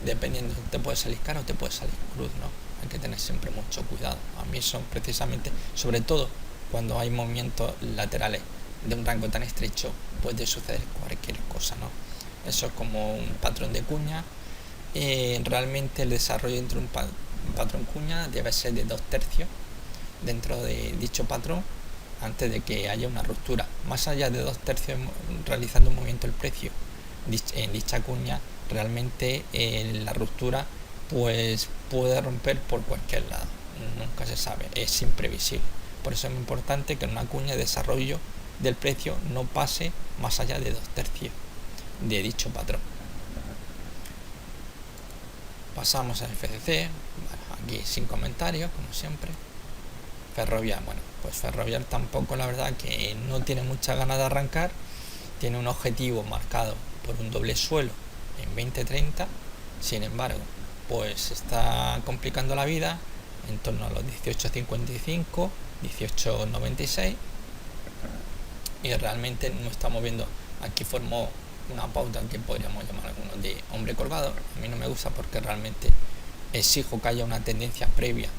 dependiendo, te puede salir caro o te puede salir cruz, ¿no? Hay que tener siempre mucho cuidado. A mí son precisamente, sobre todo cuando hay movimientos laterales de un rango tan estrecho, puede suceder cualquier cosa, ¿no? Eso es como un patrón de cuña. Realmente el desarrollo dentro de un patrón cuña debe ser de 2/3 dentro de dicho patrón antes de que haya una ruptura. Más allá de 2/3 realizando un movimiento del precio en dicha cuña, realmente la ruptura pues puede romper por cualquier lado, nunca se sabe, es imprevisible. Por eso es muy importante que en una cuña de desarrollo del precio no pase más allá de 2/3 de dicho patrón. Pasamos al FCC, bueno, aquí sin comentarios como siempre. Ferrovial, bueno, pues Ferrovial tampoco, la verdad que no tiene mucha ganas de arrancar, tiene un objetivo marcado por un doble suelo en 2030, sin embargo pues se está complicando la vida en torno a los 18.55, 18.96 y realmente no estamos viendo. Aquí formó una pauta que podríamos llamar algunos de hombre colgado. A mí no me gusta porque realmente exijo que haya una tendencia previa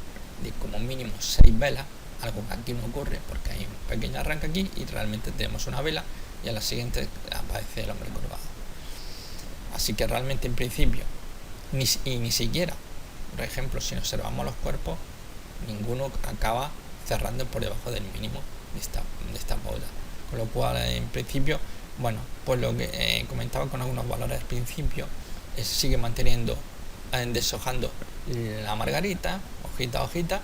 de como mínimo 6 velas, algo que aquí no ocurre porque hay un pequeño arranque aquí y realmente tenemos una vela y a la siguiente aparece el hombre colgado. Así que realmente en principio ni siquiera, por ejemplo, si observamos los cuerpos, ninguno acaba cerrando por debajo del mínimo de esta pauta, con lo cual en principio, bueno, pues lo que comentaba con algunos valores al principio, sigue manteniendo, deshojando la margarita, hojita a hojita,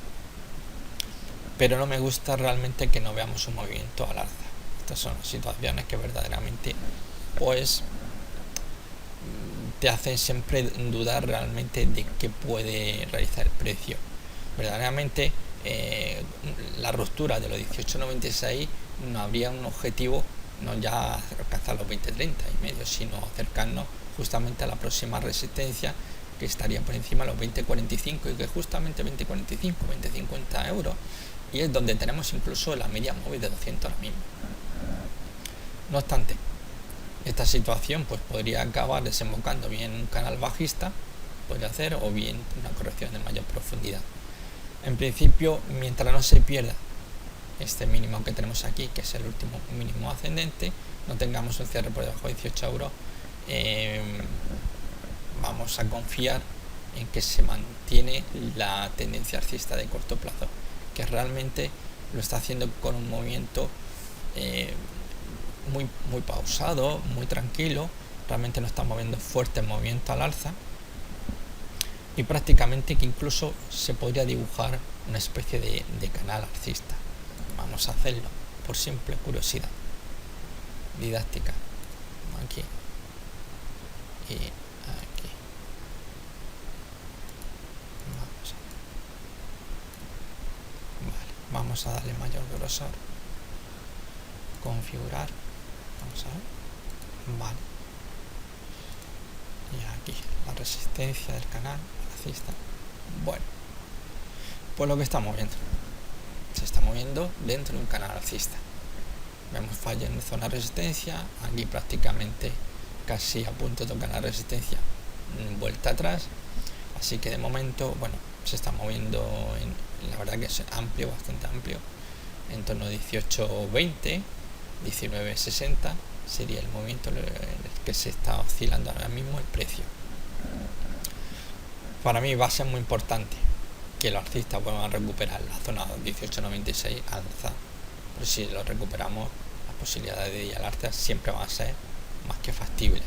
pero no me gusta realmente que no veamos un movimiento al alza. Estas son situaciones que verdaderamente pues te hacen siempre dudar realmente de qué puede realizar el precio. Verdaderamente la ruptura de los 18.96 no habría un objetivo no ya alcanzar los 20.30 y medio, sino acercarnos justamente a la próxima resistencia, que estaría por encima de los 20.45 y que justamente 20.45, 20.50 euros, y es donde tenemos incluso la media móvil de 200 ahora mismo. No obstante, esta situación pues podría acabar desembocando bien en un canal bajista, podría hacer, o bien una corrección de mayor profundidad. En principio, mientras no se pierda este mínimo que tenemos aquí, que es el último mínimo ascendente, no tengamos un cierre por debajo de 18 euros, vamos a confiar en que se mantiene la tendencia alcista de corto plazo, que realmente lo está haciendo con un movimiento muy pausado, muy tranquilo, realmente no está moviendo fuerte movimiento al alza y prácticamente que incluso se podría dibujar una especie de canal alcista. Vamos a hacerlo por simple curiosidad didáctica, aquí y aquí. Vamos a darle mayor grosor, configurar, vamos a ver, vale, y aquí la resistencia del canal alcista. Bueno, pues lo que estamos viendo, se está moviendo dentro de un canal alcista. Vemos fallo en zona de resistencia, aquí prácticamente casi a punto de tocar la resistencia, vuelta atrás, así que de momento, bueno, se está moviendo la verdad que es amplio, bastante amplio, en torno a 18.20, 19.60 sería el movimiento en el que se está oscilando ahora mismo el precio. Para mí va a ser muy importante que los alcistas vuelvan a recuperar la zona 18.96 alza, pero si lo recuperamos, las posibilidades de ir al alza siempre van a ser más que factibles.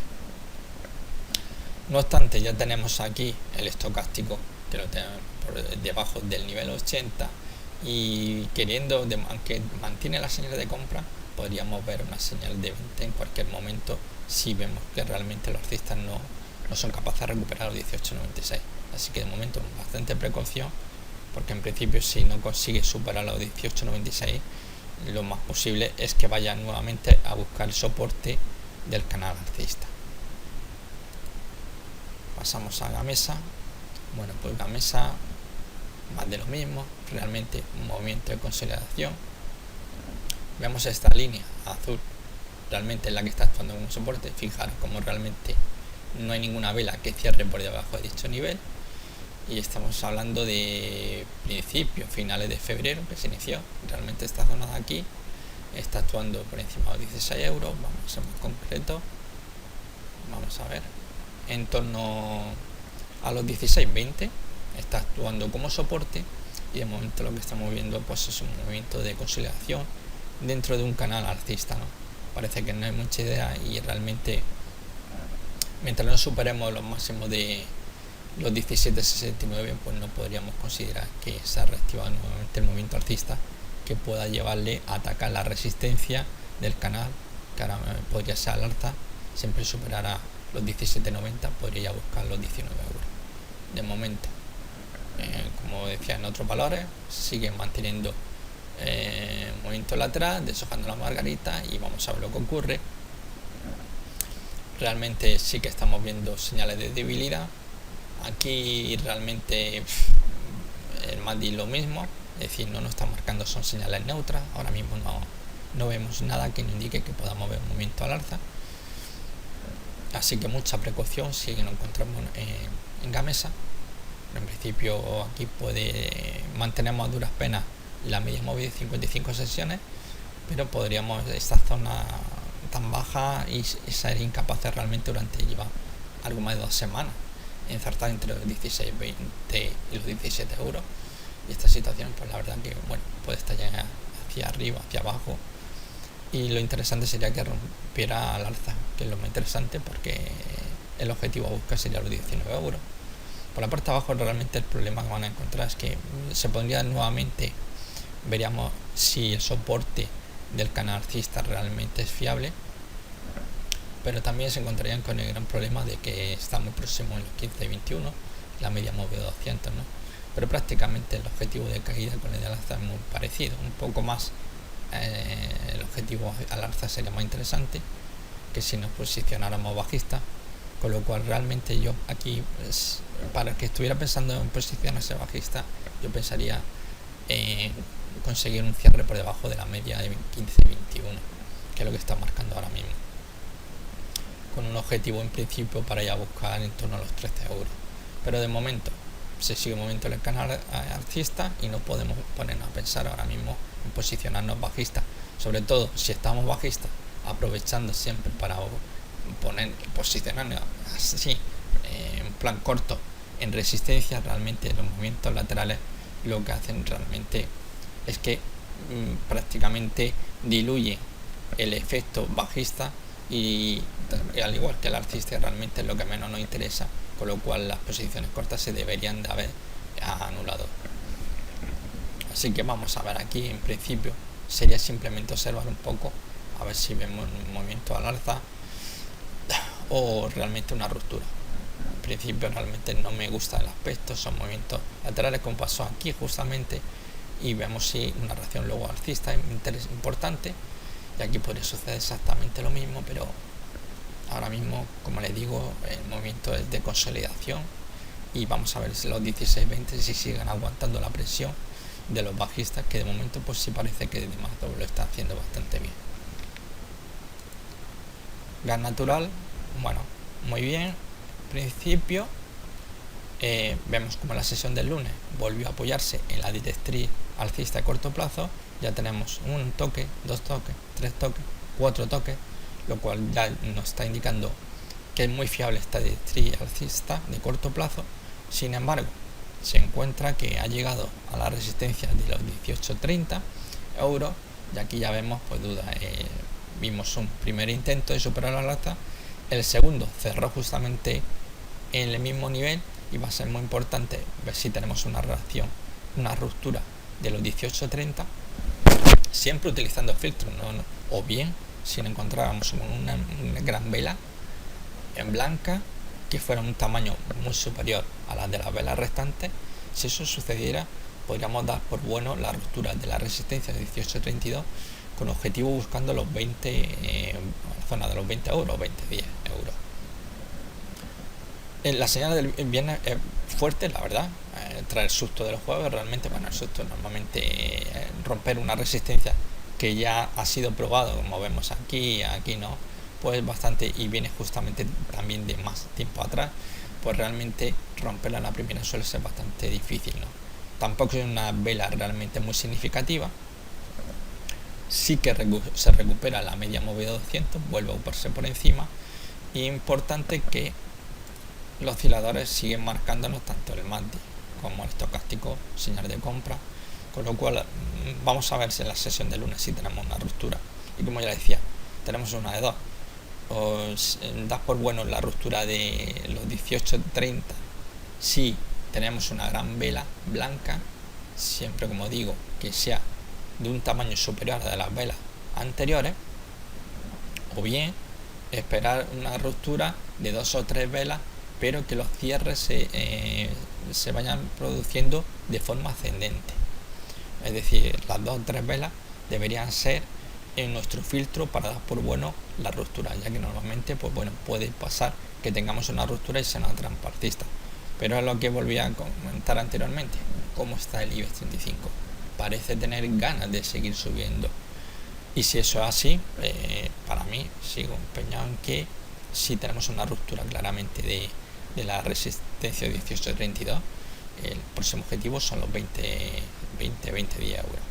No obstante, ya tenemos aquí el estocástico que lo tenemos por debajo del nivel 80 y queriendo, aunque mantiene la señal de compra, podríamos ver una señal de venta en cualquier momento si vemos que realmente los alcistas no son capaces de recuperar los 18.96. Así que de momento bastante precaución, porque en principio si no consigue superar los 18.96, lo más posible es que vaya nuevamente a buscar el soporte del canal alcista. Pasamos a Gamesa. Bueno, pues Gamesa, más de lo mismo, realmente un movimiento de consolidación. Vemos esta línea azul, realmente es la que está actuando como soporte. Fijaros como realmente no hay ninguna vela que cierre por debajo de dicho nivel, y estamos hablando de principios, finales de febrero que se inició. Realmente esta zona de aquí está actuando por encima de 16 euros. Vamos a ser más concreto, vamos a ver, en torno a los 16.20 está actuando como soporte, y de momento lo que estamos viendo pues es un movimiento de consolidación dentro de un canal alcista, ¿no? Parece que no hay mucha idea, y realmente mientras no superemos los máximos de los 17.69, pues no podríamos considerar que se ha reactivado nuevamente el movimiento alcista que pueda llevarle a atacar la resistencia del canal, que ahora podría ser al alza. Siempre superará los 17.90, podría buscar los 19 euros. De momento, como decía en otros valores, siguen manteniendo movimiento lateral, deshojando la margarita, y vamos a ver lo que ocurre. Realmente sí que estamos viendo señales de debilidad. Aquí realmente el MACD lo mismo, es decir, no nos está marcando, son señales neutras. Ahora mismo no vemos nada que nos indique que podamos ver un movimiento al alza, así que mucha precaución si nos encontramos en Gamesa. En principio aquí mantenemos a duras penas la media móvil de 55 sesiones, pero podríamos esta zona tan baja y ser incapaces realmente durante llevar algo más de 2 semanas ensartar entre los 16.20 y los 17 euros. Y esta situación, pues la verdad que bueno, puede estar ya hacia arriba, hacia abajo, y lo interesante sería que rompiera al alza, que es lo más interesante, porque el objetivo a buscar sería los 19 euros. Por la parte de abajo realmente el problema que van a encontrar es que se pondría nuevamente, veríamos si el soporte del canal alcista realmente es fiable, pero también se encontrarían con el gran problema de que está muy próximo en los 15.21, la media móvil de 200, ¿no? Pero prácticamente el objetivo de caída con el de alza es muy parecido, un poco más. El objetivo al alza sería más interesante que si nos posicionáramos bajista, con lo cual realmente yo aquí, pues, para que estuviera pensando en posicionarse bajista, yo pensaría en conseguir un cierre por debajo de la media de 15.21, que es lo que está marcando ahora mismo, con un objetivo en principio para ya buscar en torno a los 13 euros. Pero de momento se sigue moviendo el canal alcista y no podemos ponernos a pensar ahora mismo en posicionarnos bajistas, sobre todo si estamos bajistas, aprovechando siempre para posicionarnos así en plan corto en resistencia. Realmente los movimientos laterales lo que hacen realmente es que prácticamente diluye el efecto bajista, y al igual que el alcista realmente es lo que menos nos interesa, con lo cual las posiciones cortas se deberían de haber anulado. Así que vamos a ver aquí, en principio sería simplemente observar un poco a ver si vemos un movimiento al alza o realmente una ruptura. En principio realmente no me gusta el aspecto, son movimientos laterales como pasó aquí justamente, y vemos si una reacción luego alcista importante, y aquí podría suceder exactamente lo mismo, pero ahora mismo, como les digo, el movimiento es de consolidación, y vamos a ver si los 16.20 si siguen aguantando la presión de los bajistas, que de momento pues sí parece que de marzo lo está haciendo bastante bien. Gas natural, bueno, muy bien. En principio vemos como la sesión del lunes volvió a apoyarse en la directriz alcista a corto plazo. Ya tenemos un toque, 2 toques, 3 toques, 4 toques, lo cual ya nos está indicando que es muy fiable esta directriz alcista de corto plazo. Sin embargo, se encuentra que ha llegado a la resistencia de los 18.30 euros, y aquí ya vemos pues duda. Vimos un primer intento de superar al alza, el segundo cerró justamente en el mismo nivel, y va a ser muy importante ver si tenemos una reacción, una ruptura de los 18.30, siempre utilizando filtros, o bien si nos encontráramos con una gran vela en blanca que fuera un tamaño muy superior a la de las velas restantes, si eso sucediera, podríamos dar por bueno la ruptura de la resistencia de 18.32 con objetivo buscando los 20, la zona de los 20 euros, 20-10 euros. La señal del viernes es fuerte, la verdad. Trae el susto del jueves, realmente, bueno, el susto normalmente romper una resistencia que ya ha sido probado, como vemos aquí no, pues bastante, y viene justamente también de más tiempo atrás, pues realmente romperla en la primera suele ser bastante difícil, ¿no? Tampoco es una vela realmente muy significativa. Sí que se recupera la media móvil de 200, vuelve a verse por encima, y importante que los osciladores siguen marcándonos tanto el MACD como el estocástico señal de compra, con lo cual vamos a ver si en la sesión de lunes sí tenemos una ruptura. Y como ya decía, tenemos una de dos: os das por bueno la ruptura de los 18.30 si tenemos una gran vela blanca, siempre, como digo, que sea de un tamaño superior a de las velas anteriores, o bien esperar una ruptura de 2 o 3 velas, pero que los cierres se vayan produciendo de forma ascendente. Es decir, las 2 o 3 velas deberían ser en nuestro filtro para dar por bueno la ruptura, ya que normalmente, pues bueno, puede pasar que tengamos una ruptura y sea una trampa alcista. Pero es lo que volví a comentar anteriormente: cómo está el IBEX 35. Parece tener ganas de seguir subiendo. Y si eso es así, para mí sigo empeñado en que si tenemos una ruptura claramente de la resistencia de 18.32, el próximo objetivo son los 20-10 euros.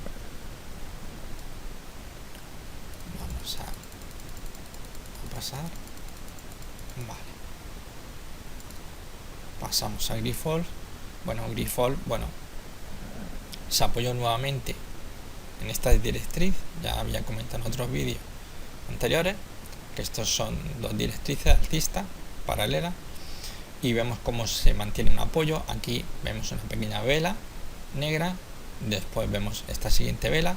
Vamos a pasar. Vale. Pasamos a Grifols. Grifols, se apoyó nuevamente en esta directriz. Ya había comentado en otros vídeos anteriores que estos son dos directrices alcistas paralelas, y vemos cómo se mantiene un apoyo. Aquí vemos una pequeña vela negra, después vemos esta siguiente vela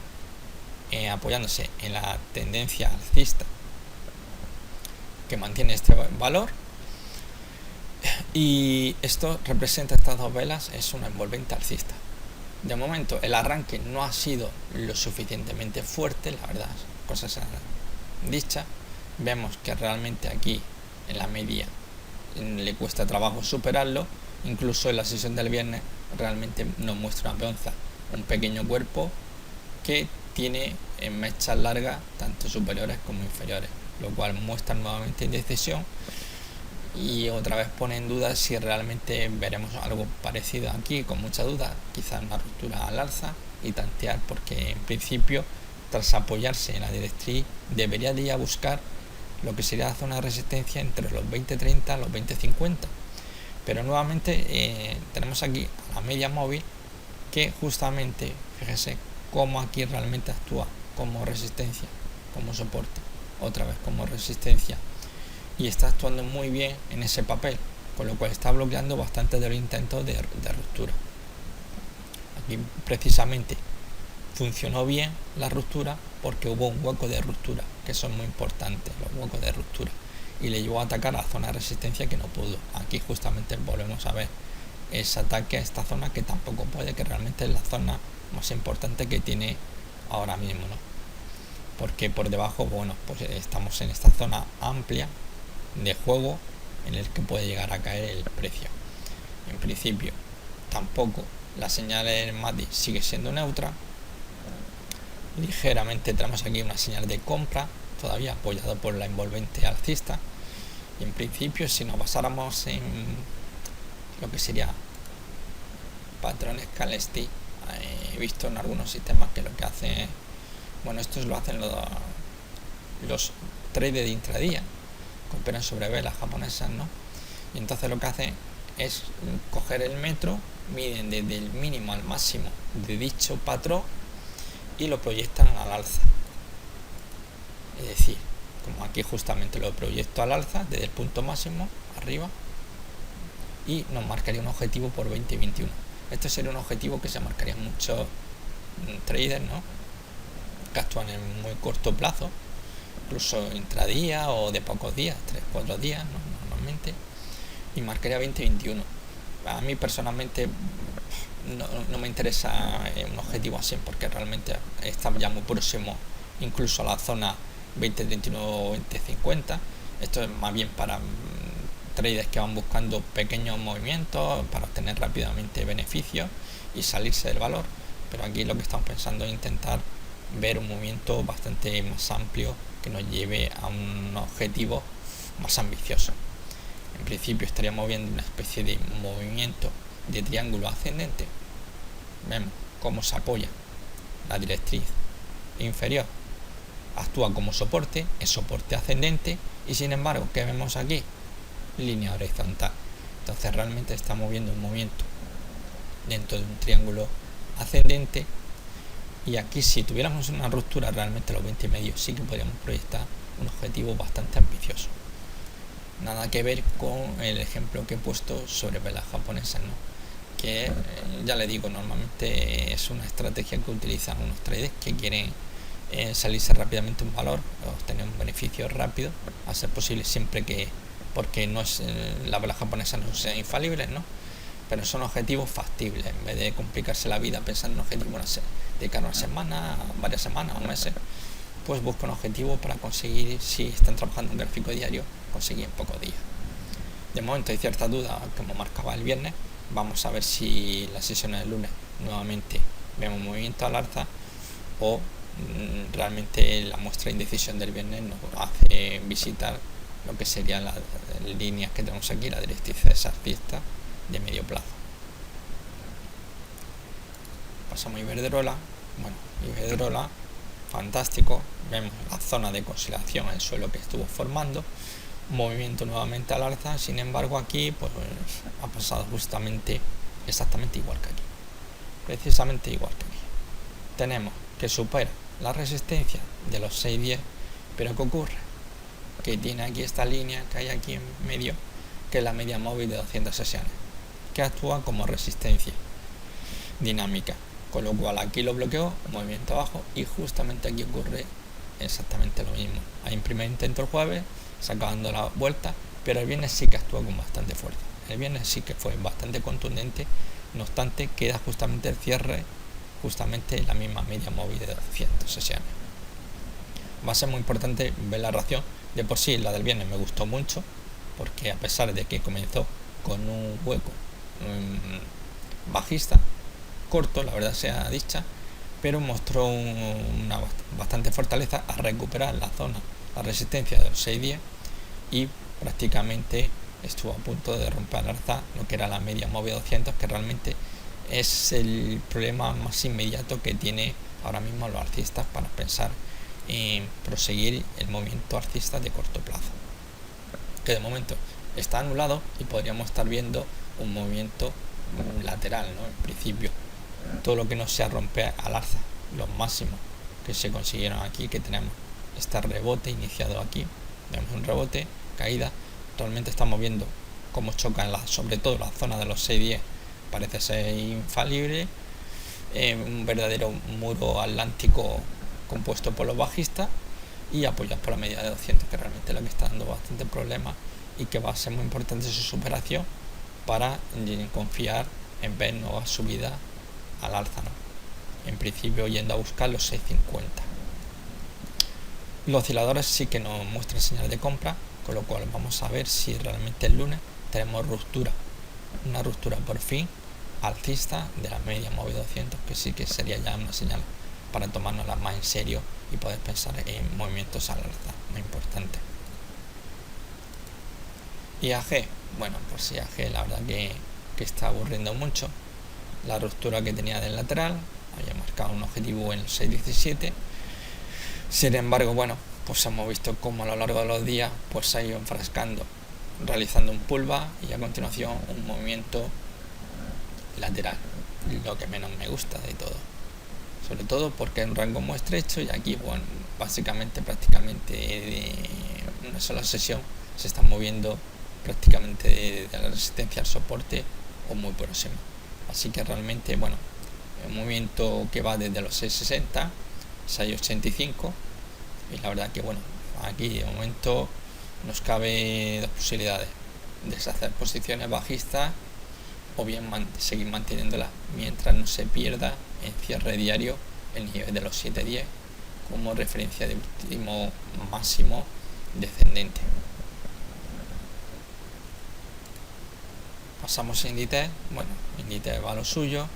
apoyándose en la tendencia alcista que mantiene este valor, y esto representa, estas dos velas es una envolvente alcista. De momento el arranque no ha sido lo suficientemente fuerte, la verdad, cosas sean dichas. Vemos que realmente aquí en la media le cuesta trabajo superarlo. Incluso en la sesión del viernes realmente nos muestra una peonza, un pequeño cuerpo que tiene en mechas largas tanto superiores como inferiores, lo cual muestra nuevamente indecisión, y otra vez pone en duda si realmente veremos algo parecido aquí, con mucha duda, quizás una ruptura al alza y tantear, porque en principio, tras apoyarse en la directriz, debería de ir a buscar lo que sería la zona de resistencia entre los 20.30 y los 20.50. Pero nuevamente tenemos aquí a la media móvil, que justamente, fíjese cómo aquí realmente actúa como resistencia, como soporte, otra vez como resistencia, y está actuando muy bien en ese papel, con lo cual está bloqueando bastante de los intentos de ruptura. Aquí precisamente funcionó bien la ruptura porque hubo un hueco de ruptura, que son muy importantes los huecos de ruptura, y le llevó a atacar a la zona de resistencia que no pudo. Aquí justamente volvemos a ver ese ataque a esta zona, que tampoco puede, que realmente es la zona más importante que tiene ahora mismo, ¿no? Porque por debajo, pues estamos en esta zona amplia de juego en el que puede llegar a caer el precio. En principio tampoco la señal en MACD sigue siendo neutra, ligeramente tenemos aquí una señal de compra todavía apoyado por la envolvente alcista, y en principio, si nos basáramos en lo que sería patrones Calesti, he visto en algunos sistemas que lo que hacen es, estos lo hacen los traders de intradía que operan sobre velas japonesas, ¿no? Y entonces lo que hacen es coger el metro, miden desde el mínimo al máximo de dicho patrón y lo proyectan al alza. Es decir, como aquí justamente lo proyecto al alza desde el punto máximo arriba, y nos marcaría un objetivo por 20.21. Este sería un objetivo que se marcarían muchos traders, ¿no?, que actúan en muy corto plazo, incluso intradía o de pocos días, 3-4 días, ¿no?, normalmente, y marcaría 20-21. A mí personalmente no me interesa un objetivo así, porque realmente está ya muy próximo incluso a la zona 20-31 o 20-50. Esto es más bien para traders que van buscando pequeños movimientos para obtener rápidamente beneficios y salirse del valor, pero aquí lo que estamos pensando es intentar ver un movimiento bastante más amplio que nos lleve a un objetivo más ambicioso. En principio estaríamos viendo una especie de movimiento de triángulo ascendente. Vemos cómo se apoya la directriz inferior, actúa como soporte, es soporte ascendente, y sin embargo, ¿qué vemos aquí? Línea horizontal. Entonces realmente estamos viendo un movimiento dentro de un triángulo ascendente, y aquí si tuviéramos una ruptura realmente los 20 y medio sí que podríamos proyectar un objetivo bastante ambicioso. Nada que ver con el ejemplo que he puesto sobre velas japonesas, ¿no? Que ya le digo, normalmente es una estrategia que utilizan unos traders que quieren salirse rápidamente un valor, obtener un beneficio rápido, a ser posible siempre que, porque no es las velas japonesas no sean infalibles, ¿no? Pero son objetivos factibles. En vez de complicarse la vida pensando en objetivos de cada una semana, varias semanas o meses, pues busca un objetivo para conseguir, si están trabajando en gráfico diario, conseguir en pocos días. De momento hay cierta duda, como marcaba el viernes. Vamos a ver si las sesiones del lunes nuevamente vemos movimiento al alza, o realmente la muestra de indecisión del viernes nos hace visitar lo que serían las líneas que tenemos aquí, la directriz alcista de medio plazo. Pasamos a Iberdrola. Bueno, Iberdrola, fantástico. Vemos la zona de consolidación, el suelo que estuvo formando, movimiento nuevamente al alza. Sin embargo, aquí pues ha pasado exactamente igual que aquí, precisamente igual que aquí. Tenemos que supera la resistencia de los 6.10, pero ¿qué ocurre? Que tiene aquí esta línea que hay aquí en medio, que es la media móvil de 200 sesiones, que actúa como resistencia dinámica, con lo cual aquí lo bloqueó, movimiento abajo, y justamente aquí ocurre exactamente lo mismo. Hay un primer intento el jueves, sacando la vuelta, pero el viernes sí que actúa con bastante fuerza. El viernes sí que fue bastante contundente, no obstante queda justamente el cierre, justamente en la misma media móvil de 200 sesiones. Va a ser muy importante ver la reacción. De por sí la del viernes me gustó mucho, porque a pesar de que comenzó con un hueco bajista, corto, la verdad sea dicha, pero mostró una bastante fortaleza a recuperar la zona, la resistencia de los 6.10, y prácticamente estuvo a punto de romper al alza lo que era la media móvil 200, que realmente es el problema más inmediato que tiene ahora mismo los alcistas para pensar en proseguir el movimiento alcista de corto plazo, que de momento está anulado y podríamos estar viendo un movimiento lateral, ¿no? En principio, todo lo que no sea romper al alza los máximos que se consiguieron aquí, que tenemos este rebote iniciado aquí, vemos un rebote, caída, realmente estamos viendo cómo chocan sobre todo la zona de los 6.10, parece ser infalible, un verdadero muro atlántico compuesto por los bajistas y apoyados por la media de 200, que realmente es lo que está dando bastante problemas, y que va a ser muy importante su superación para confiar en ver nuevas subidas al alza, ¿no? En principio yendo a buscar los 6.50. Los osciladores sí que nos muestran señal de compra, con lo cual vamos a ver si realmente el lunes tenemos una ruptura por fin alcista de la media móvil 200, que sí que sería ya una señal para tomárnosla más en serio y poder pensar en movimientos al alza muy importante. IAG, bueno, pues IAG la verdad que está aburriendo mucho. La ruptura que tenía del lateral, había marcado un objetivo en el 6.17. Sin embargo, bueno, pues hemos visto cómo a lo largo de los días pues se ha ido enfrascando, realizando un pullback y a continuación un movimiento lateral, lo que menos me gusta de todo, sobre todo porque es un rango muy estrecho, y aquí, bueno, básicamente prácticamente de una sola sesión se está moviendo prácticamente de la resistencia al soporte o muy próximo. Así que realmente, bueno, un movimiento que va desde los 6.60, 6.85, y la verdad que, bueno, aquí de momento nos cabe dos posibilidades: deshacer posiciones bajistas o bien seguir manteniéndolas mientras no se pierda en cierre diario el nivel de los 7.10 como referencia de último máximo descendente. Pasamos a Inditex. Bueno, Inditex va a lo suyo,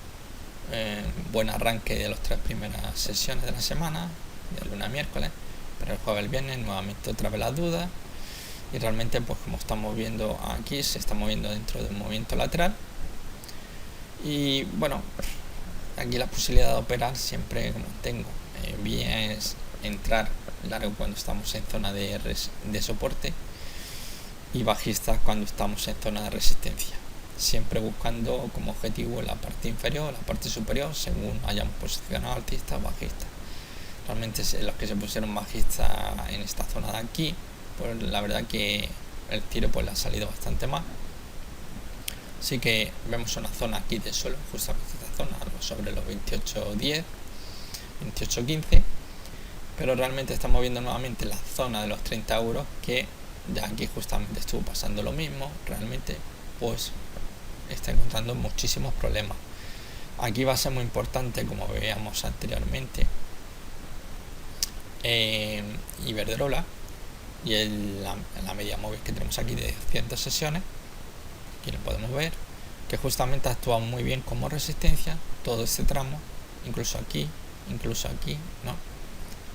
buen arranque de las 3 primeras sesiones de la semana, de lunes a miércoles, pero el jueves y el viernes nuevamente otra vez las dudas, y realmente pues como estamos viendo aquí, se está moviendo dentro de un movimiento lateral. Y bueno, aquí la posibilidad de operar siempre como tengo, bien es entrar largo cuando estamos en zona de soporte y bajistas cuando estamos en zona de resistencia, siempre buscando como objetivo la parte inferior o la parte superior según hayamos posicionado alcista o bajista. Realmente los que se pusieron bajistas en esta zona de aquí, pues la verdad que el tiro pues le ha salido bastante más. Así que vemos una zona aquí de suelo, justamente esta zona, sobre los 28.10, 28.15, pero realmente estamos viendo nuevamente la zona de los 30 euros, que ya aquí justamente estuvo pasando lo mismo. Realmente pues está encontrando muchísimos problemas. Aquí va a ser muy importante, como veíamos anteriormente, Iberdrola y la media móvil que tenemos aquí de 100 sesiones. Aquí lo podemos ver, que justamente ha actuado muy bien como resistencia todo este tramo, incluso aquí, ¿no?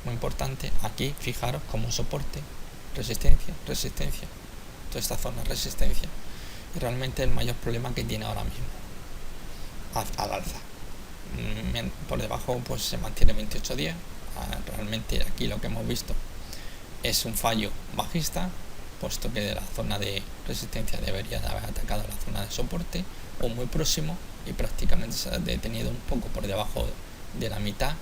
Muy importante, aquí fijaros como soporte, resistencia, toda esta zona de resistencia, y realmente el mayor problema que tiene ahora mismo al alza. Por debajo pues se mantiene 28.10. Realmente aquí lo que hemos visto es un fallo bajista, puesto que de la zona de resistencia debería de haber atacado la zona de soporte o muy próximo, y prácticamente se ha detenido un poco por debajo de la mitad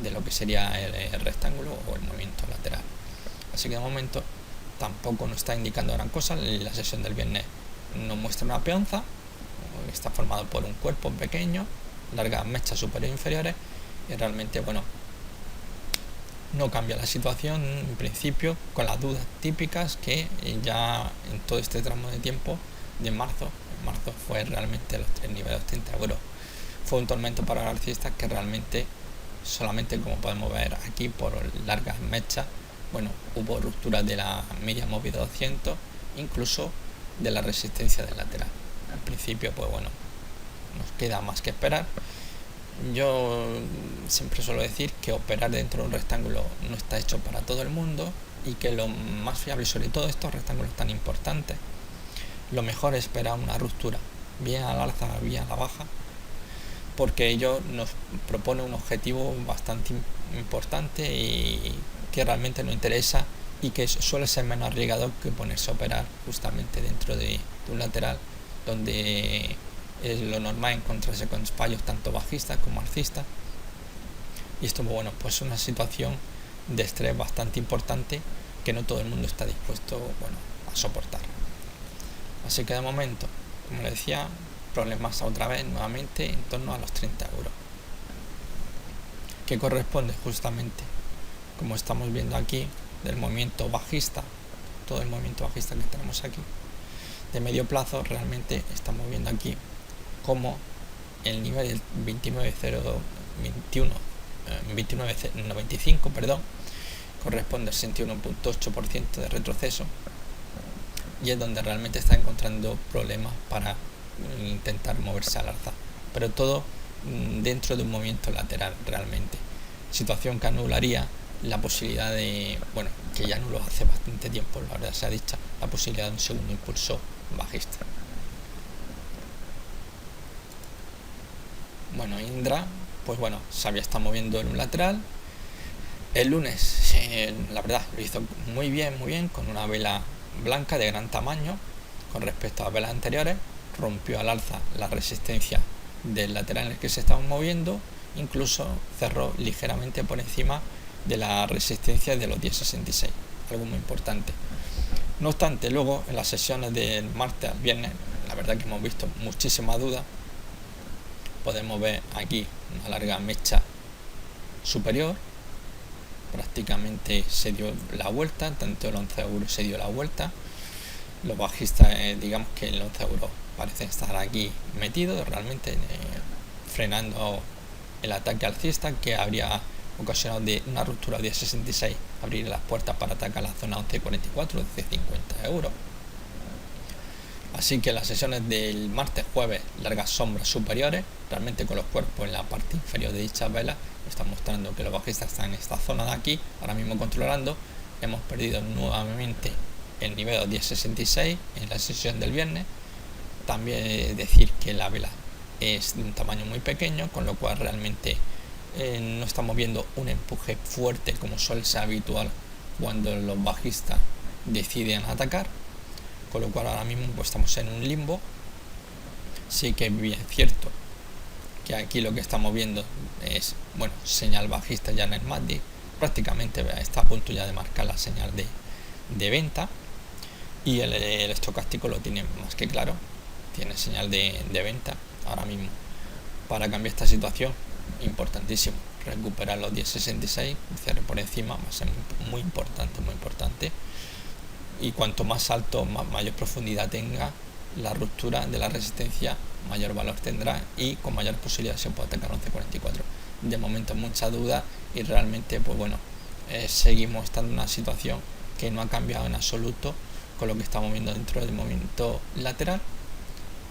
de lo que sería el rectángulo o el movimiento lateral. Así que de momento tampoco nos está indicando gran cosa. La sesión del viernes nos muestra una peonza, está formado por un cuerpo pequeño, largas mechas superiores e inferiores, y realmente bueno, no cambia la situación en principio, con las dudas típicas que ya en todo este tramo de tiempo de marzo fue realmente los 3 niveles de 30 euros. Fue un tormento para los alcistas que realmente solamente, como podemos ver aquí, por largas mechas, bueno, hubo ruptura de la media móvil de 200, incluso de la resistencia del lateral. Al principio pues bueno, nos queda más que esperar. Yo siempre suelo decir que operar dentro de un rectángulo no está hecho para todo el mundo, y que lo más fiable, sobre todo estos rectángulos tan importantes, lo mejor es esperar una ruptura, bien al alza, bien a la baja, porque ello nos propone un objetivo bastante importante y que realmente nos interesa, y que suele ser menos arriesgado que ponerse a operar justamente dentro de un lateral, donde es lo normal encontrarse con fallos tanto bajistas como alcistas, y esto bueno, pues una situación de estrés bastante importante que no todo el mundo está dispuesto a soportar. Así que de momento, como les decía, problemas otra vez nuevamente en torno a los 30 euros, que corresponde justamente, como estamos viendo aquí, del movimiento bajista, todo el movimiento bajista que tenemos aquí de medio plazo. Realmente estamos viendo aquí como el nivel del 29.95 corresponde al 61.8% de retroceso, y es donde realmente está encontrando problemas para intentar moverse al alza, pero todo dentro de un movimiento lateral realmente, situación que anularía la posibilidad de, bueno, que ya anuló hace bastante tiempo, la verdad se ha dicho, la posibilidad de un segundo impulso bajista. Bueno, Indra, pues bueno, se había estado moviendo en un lateral. El lunes, la verdad, lo hizo muy bien, con una vela blanca de gran tamaño con respecto a las velas anteriores. Rompió al alza la resistencia del lateral en el que se estaban moviendo, incluso cerró ligeramente por encima de la resistencia de los 10.66, algo muy importante. No obstante, luego en las sesiones del martes al viernes, la verdad que hemos visto muchísimas dudas. Podemos ver aquí una larga mecha superior, prácticamente se dio la vuelta, tanto el 11 euros se dio la vuelta, Los bajistas, digamos que los euros parecen estar aquí metidos, realmente frenando el ataque alcista que habría ocasionado de una ruptura de 10.66, abrir las puertas para atacar la zona 11.44 de 50 euros. Así que las sesiones del martes, jueves, largas sombras superiores, realmente con los cuerpos en la parte inferior de dichas velas, están mostrando que los bajistas están en esta zona de aquí, ahora mismo controlando. Hemos perdido nuevamente el nivel 10.66 en la sesión del viernes. También decir que la vela es de un tamaño muy pequeño, con lo cual realmente no estamos viendo un empuje fuerte como suele ser habitual cuando los bajistas deciden atacar, con lo cual ahora mismo pues estamos en un limbo. Sí que es bien cierto que aquí lo que estamos viendo es, bueno, señal bajista ya en el MACD, prácticamente está a punto ya de marcar la señal de venta, y el estocástico lo tiene más que claro, tiene señal de venta ahora mismo. Para cambiar esta situación, importantísimo recuperar los 10.66, cierre por encima, va a ser muy importante, y cuanto más alto, mayor profundidad tenga la ruptura de la resistencia, mayor valor tendrá y con mayor posibilidad se puede atacar 11.44. De momento mucha duda, y realmente pues bueno, seguimos estando en una situación que no ha cambiado en absoluto con lo que estamos viendo dentro del movimiento lateral,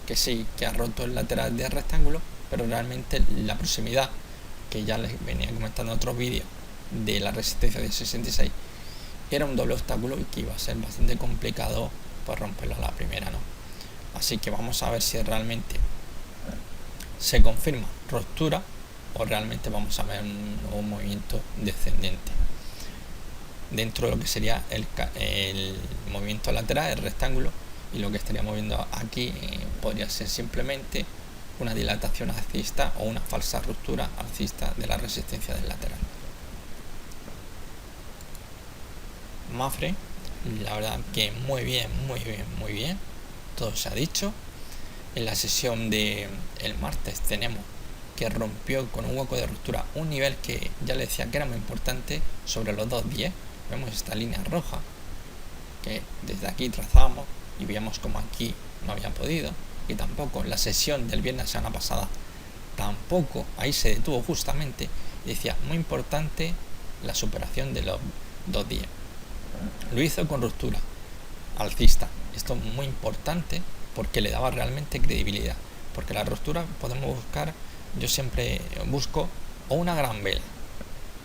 que sí que ha roto el lateral de rectángulo, pero realmente la proximidad, que ya les venía comentando en otros vídeos, de la resistencia de 66 era un doble obstáculo y que iba a ser bastante complicado pues romperlo a la primera, ¿no? Así que vamos a ver si realmente se confirma ruptura o realmente vamos a ver un nuevo movimiento descendente dentro de lo que sería el movimiento lateral, el rectángulo, y lo que estaríamos viendo aquí podría ser simplemente una dilatación alcista o una falsa ruptura alcista de la resistencia del lateral. Mafre, la verdad que muy bien, todo se ha dicho. En la sesión del martes tenemos que rompió con un hueco de ruptura un nivel que ya le decía que era muy importante, sobre los 2.10. Vemos esta línea roja que desde aquí trazamos y veíamos como aquí no había podido, y tampoco la sesión del viernes la semana pasada, tampoco ahí se detuvo justamente, y decía muy importante la superación de los 2.10. Lo hizo con ruptura alcista. Esto es muy importante porque le daba realmente credibilidad, porque la ruptura podemos buscar, yo siempre busco o una gran vela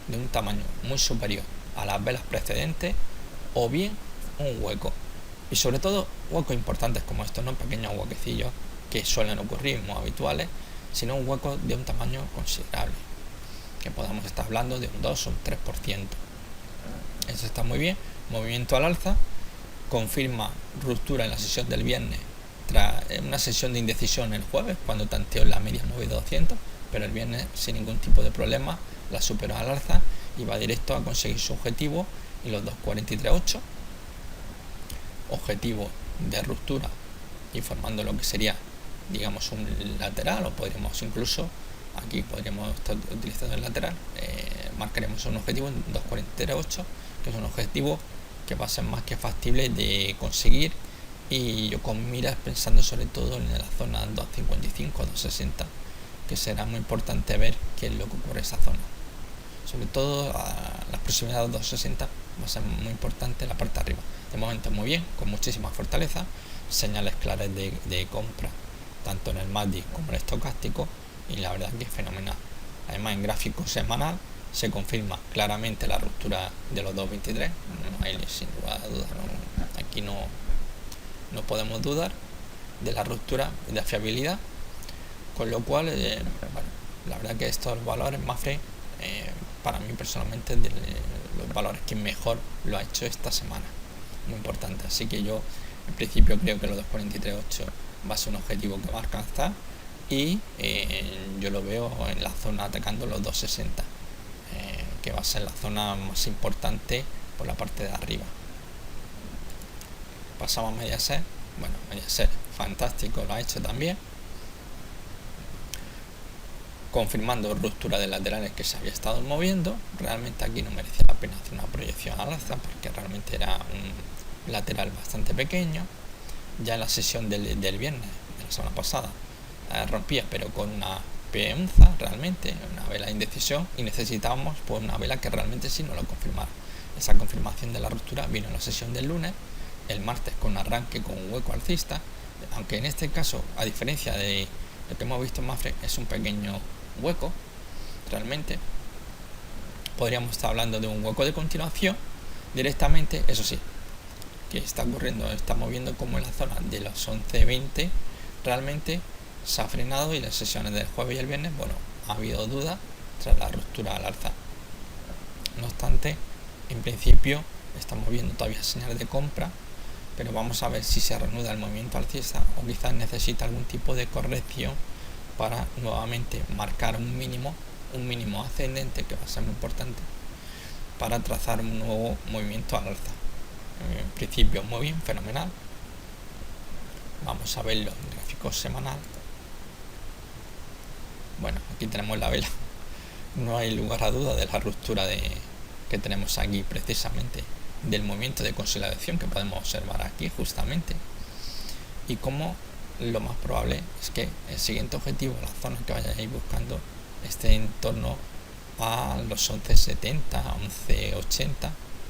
de un tamaño muy superior a las velas precedentes, o bien un hueco, y sobre todo huecos importantes como estos, no pequeños huequecillos que suelen ocurrir, muy habituales, sino un hueco de un tamaño considerable, que podamos estar hablando de un 2 o un 3%. Eso está muy bien. Movimiento al alza, confirma ruptura en la sesión del viernes tras una sesión de indecisión el jueves cuando tanteó en la media móvil 200, pero el viernes sin ningún tipo de problema la superó al alza y va directo a conseguir su objetivo y los 2.43.8, objetivo de ruptura, informando lo que sería, digamos, un lateral, o podríamos incluso aquí podríamos estar utilizando el lateral, marcaremos un objetivo en 2.43.8, que es un objetivo que va a ser más que factible de conseguir, y yo con miras pensando sobre todo en la zona 2.55, 2.60, que será muy importante ver qué es lo que ocurre en esa zona. Sobre todo a las proximidades de 2.60 va a ser muy importante la parte de arriba. De momento muy bien, con muchísima fortaleza, señales claras de compra tanto en el MACD como en el estocástico, y la verdad que es fenomenal. Además, en gráfico semanal se confirma claramente la ruptura de los 2.23, no hay sin lugar a dudas, aquí no podemos dudar de la ruptura de fiabilidad, con lo cual bueno, la verdad que estos valores Mafre para mí personalmente de los valores que mejor lo ha hecho esta semana, muy importante. Así que yo en principio creo que los 2.43.8 va a ser un objetivo que va a alcanzar, y yo lo veo en la zona atacando los 2.60, que va a ser la zona más importante por la parte de arriba. Pasamos a Mediaset. Bueno, Mediaset fantástico, lo ha hecho también, confirmando ruptura de laterales que se había estado moviendo. Realmente aquí no merecía la pena hacer una proyección al alza porque realmente era un lateral bastante pequeño, ya en la sesión del viernes de la semana pasada rompía, pero con una peonza realmente, una vela de indecisión, y necesitábamos pues una vela que realmente sí nos lo confirmara. Esa confirmación de la ruptura vino en la sesión del lunes, el martes con arranque con un hueco alcista, aunque en este caso, a diferencia de lo que hemos visto en Mafre, es un pequeño hueco. Realmente podríamos estar hablando de un hueco de continuación directamente, eso sí, que está ocurriendo, estamos viendo como en la zona de los 11.20 realmente se ha frenado, y las sesiones del jueves y el viernes, bueno, ha habido dudas tras la ruptura al alza. No obstante, en principio estamos viendo todavía señales de compra, pero vamos a ver si se reanuda el movimiento alcista o quizás necesita algún tipo de corrección para nuevamente marcar un mínimo ascendente, que va a ser muy importante para trazar un nuevo movimiento al alza. En principio muy bien, fenomenal. Vamos a verlo en gráfico semanal. Bueno, aquí tenemos la vela. No hay lugar a duda de la ruptura que tenemos aquí, precisamente del movimiento de consolidación que podemos observar aquí justamente, y como lo más probable es que el siguiente objetivo, la zona que vayáis buscando, esté en torno a los 11.70, 11.80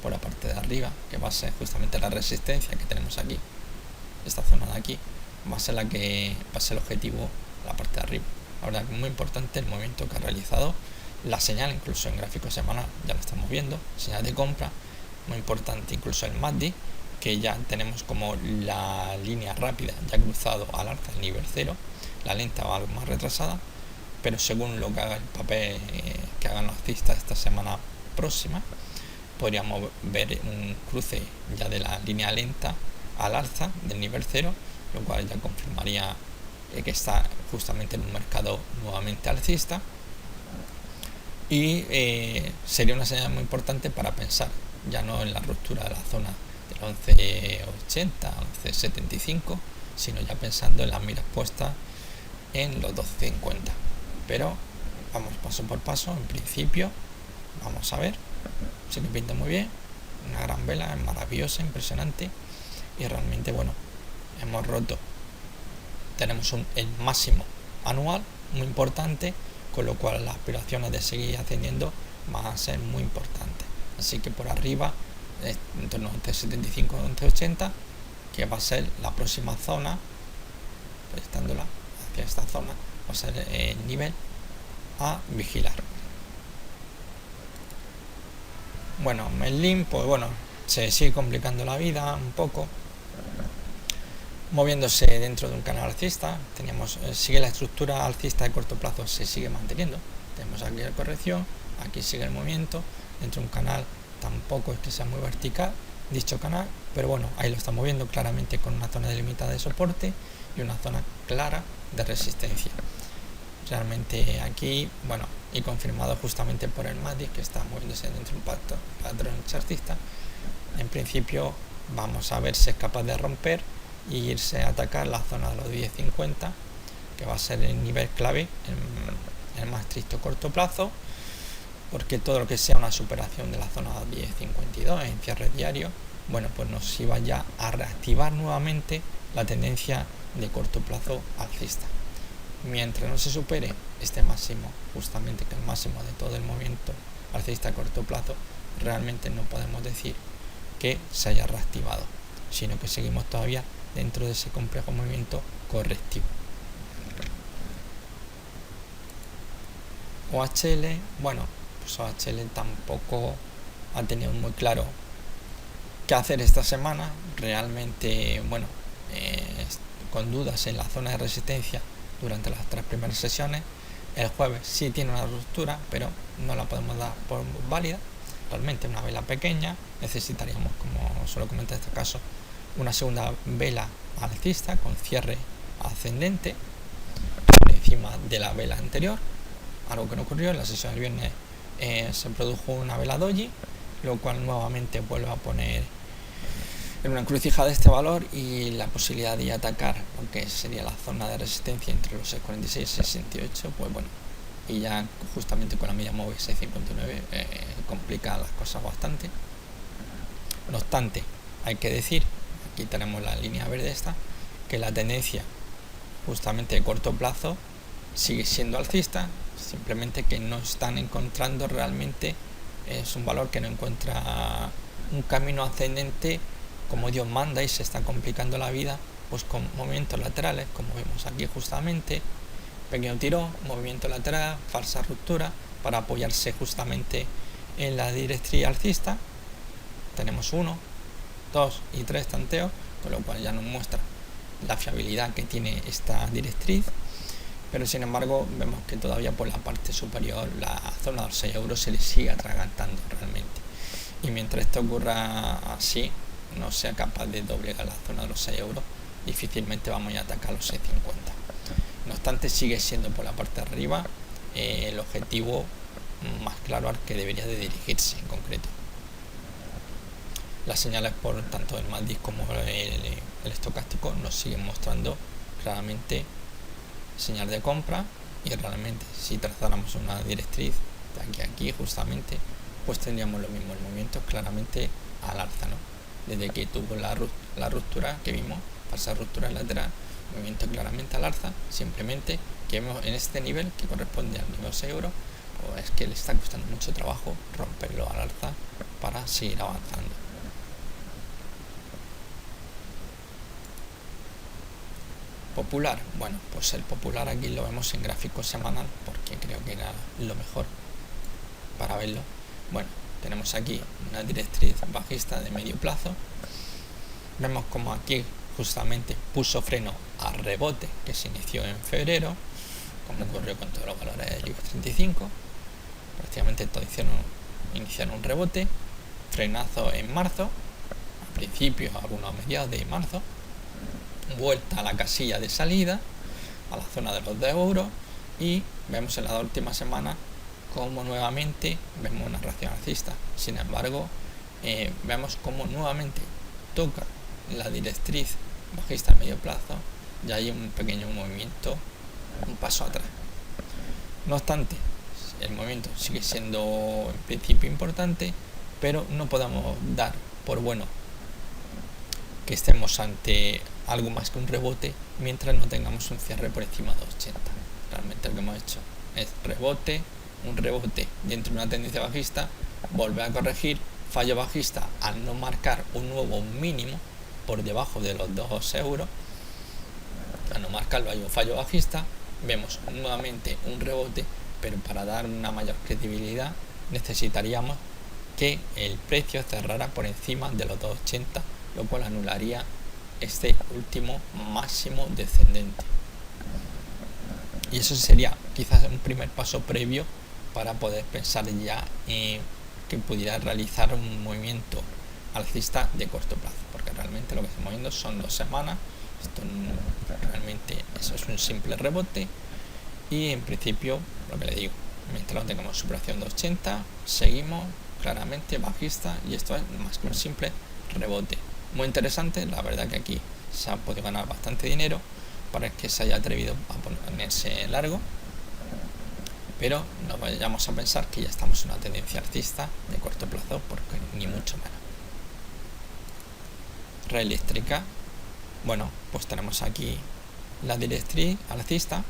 por la parte de arriba, que va a ser justamente la resistencia que tenemos aquí. Esta zona de aquí va a ser la que va a ser el objetivo, la parte de arriba. La verdad que es muy importante el movimiento que ha realizado, la señal incluso en gráfico semanal ya lo estamos viendo, señal de compra muy importante, incluso el MACD, que ya tenemos como la línea rápida ya cruzado al alza el nivel 0, la lenta va algo más retrasada, pero según lo que haga el papel que hagan los alcistas esta semana próxima, podríamos ver un cruce ya de la línea lenta al alza del nivel 0, lo cual ya confirmaría que está justamente en un mercado nuevamente alcista, y sería una señal muy importante para pensar ya no en la ruptura de la zona del 11.80, 11.75, sino ya pensando en las miras puestas en los 12.50. Pero vamos paso por paso. En principio vamos a ver, se nos pinta muy bien, una gran vela, es maravillosa, impresionante, y realmente bueno, hemos roto, tenemos el máximo anual muy importante, con lo cual las aspiraciones de seguir ascendiendo van a ser muy importantes. Así que por arriba, en torno a 11.75, 11.80, que va a ser la próxima zona, proyectándola hacia esta zona, va a ser el nivel a vigilar. Bueno, Merlin, pues bueno, se sigue complicando la vida un poco, moviéndose dentro de un canal alcista. Sigue la estructura alcista de corto plazo, se sigue manteniendo. Tenemos aquí la corrección, aquí sigue el movimiento dentro de un canal. Tampoco es que sea muy vertical dicho canal, pero bueno, ahí lo estamos viendo claramente, con una zona delimitada de soporte y una zona clara de resistencia. Realmente aquí, bueno, y confirmado justamente por el MACD, que está moviéndose dentro de un patrón chartista. En principio vamos a ver si es capaz de romper y irse a atacar la zona de los 10.50, que va a ser el nivel clave en el más estricto corto plazo, porque todo lo que sea una superación de la zona 10.52 en cierre diario, bueno, pues nos iba ya a reactivar nuevamente la tendencia de corto plazo alcista. Mientras no se supere este máximo, justamente que es el máximo de todo el movimiento alcista a corto plazo, realmente no podemos decir que se haya reactivado, sino que seguimos todavía dentro de ese complejo movimiento correctivo. OHL, bueno, pues OHL tampoco ha tenido muy claro qué hacer esta semana. Realmente, bueno, con dudas en la zona de resistencia durante las 3 primeras sesiones. El jueves sí tiene una ruptura, pero no la podemos dar por válida. Realmente una vela pequeña, necesitaríamos, como suelo comentar en este caso, una segunda vela alcista con cierre ascendente por encima de la vela anterior, algo que no ocurrió en la sesión del viernes. Se produjo una vela doji, lo cual nuevamente vuelve a poner en una encrucijada este valor y la posibilidad de atacar, aunque sería la zona de resistencia entre los 6.46 y 6.68, pues bueno, y ya justamente con la media móvil 6.59 complica las cosas bastante. No obstante, hay que decir, aquí tenemos la línea verde esta, que la tendencia justamente de corto plazo sigue siendo alcista, simplemente que no están encontrando realmente, es un valor que no encuentra un camino ascendente como Dios manda y se está complicando la vida pues con movimientos laterales, como vemos aquí justamente, pequeño tirón, movimiento lateral, falsa ruptura, para apoyarse justamente en la directriz alcista. Tenemos 1, 2 y 3 tanteos, con lo cual ya nos muestra la fiabilidad que tiene esta directriz, pero sin embargo vemos que todavía por la parte superior la zona de los 6 euros se le sigue atragantando realmente, y mientras esto ocurra así, no sea capaz de doblegar la zona de los 6 euros, difícilmente vamos a atacar los 6,50. No obstante, sigue siendo por la parte de arriba el objetivo más claro al que debería de dirigirse en concreto. Las señales por tanto el MACD como el estocástico nos siguen mostrando claramente señal de compra, y realmente si trazáramos una directriz de aquí a aquí justamente, pues tendríamos lo mismo, el movimiento claramente al alza, ¿no? Desde que tuvo la ruptura que vimos, falsa ruptura lateral, movimiento claramente al alza, simplemente que vemos en este nivel que corresponde al nivel 6 euros, pues es que le está costando mucho trabajo romperlo al alza para seguir avanzando. Popular, bueno, pues el popular aquí lo vemos en gráfico semanal porque creo que era lo mejor para verlo. Bueno, tenemos aquí una directriz bajista de medio plazo, vemos como aquí justamente puso freno al rebote que se inició en febrero, como ocurrió con todos los valores del IBEX 35, prácticamente todos iniciaron un rebote, frenazo en marzo, a principios, algunos mediados de marzo, vuelta a la casilla de salida, a la zona de los 2 euros, y vemos en la última semana como nuevamente vemos una reacción alcista. Sin embargo, vemos como nuevamente toca la directriz bajista a medio plazo, ya hay un pequeño movimiento, un paso atrás. No obstante, el movimiento sigue siendo en principio importante, pero no podemos dar por bueno que estemos ante algo más que un rebote mientras no tengamos un cierre por encima de 80. Realmente lo que hemos hecho es rebote, un rebote dentro de una tendencia bajista, volver a corregir, fallo bajista al no marcar un nuevo mínimo por debajo de los 2 euros, al no marcarlo hay un fallo bajista, vemos nuevamente un rebote, pero para dar una mayor credibilidad necesitaríamos que el precio cerrara por encima de los 2,80, lo cual anularía este último máximo descendente, y eso sería quizás un primer paso previo para poder pensar ya en que pudiera realizar un movimiento alcista de corto plazo, porque realmente lo que estamos viendo son 2 semanas, esto realmente eso es un simple rebote, y en principio lo que le digo, mientras no tengamos superación de 80 seguimos claramente bajista, y esto es más que un simple rebote. Muy interesante, la verdad que aquí se ha podido ganar bastante dinero para que se haya atrevido a ponerse largo, pero no vayamos a pensar que ya estamos en una tendencia alcista de corto plazo, porque ni mucho menos. Red eléctrica, bueno, pues tenemos aquí la directriz alcista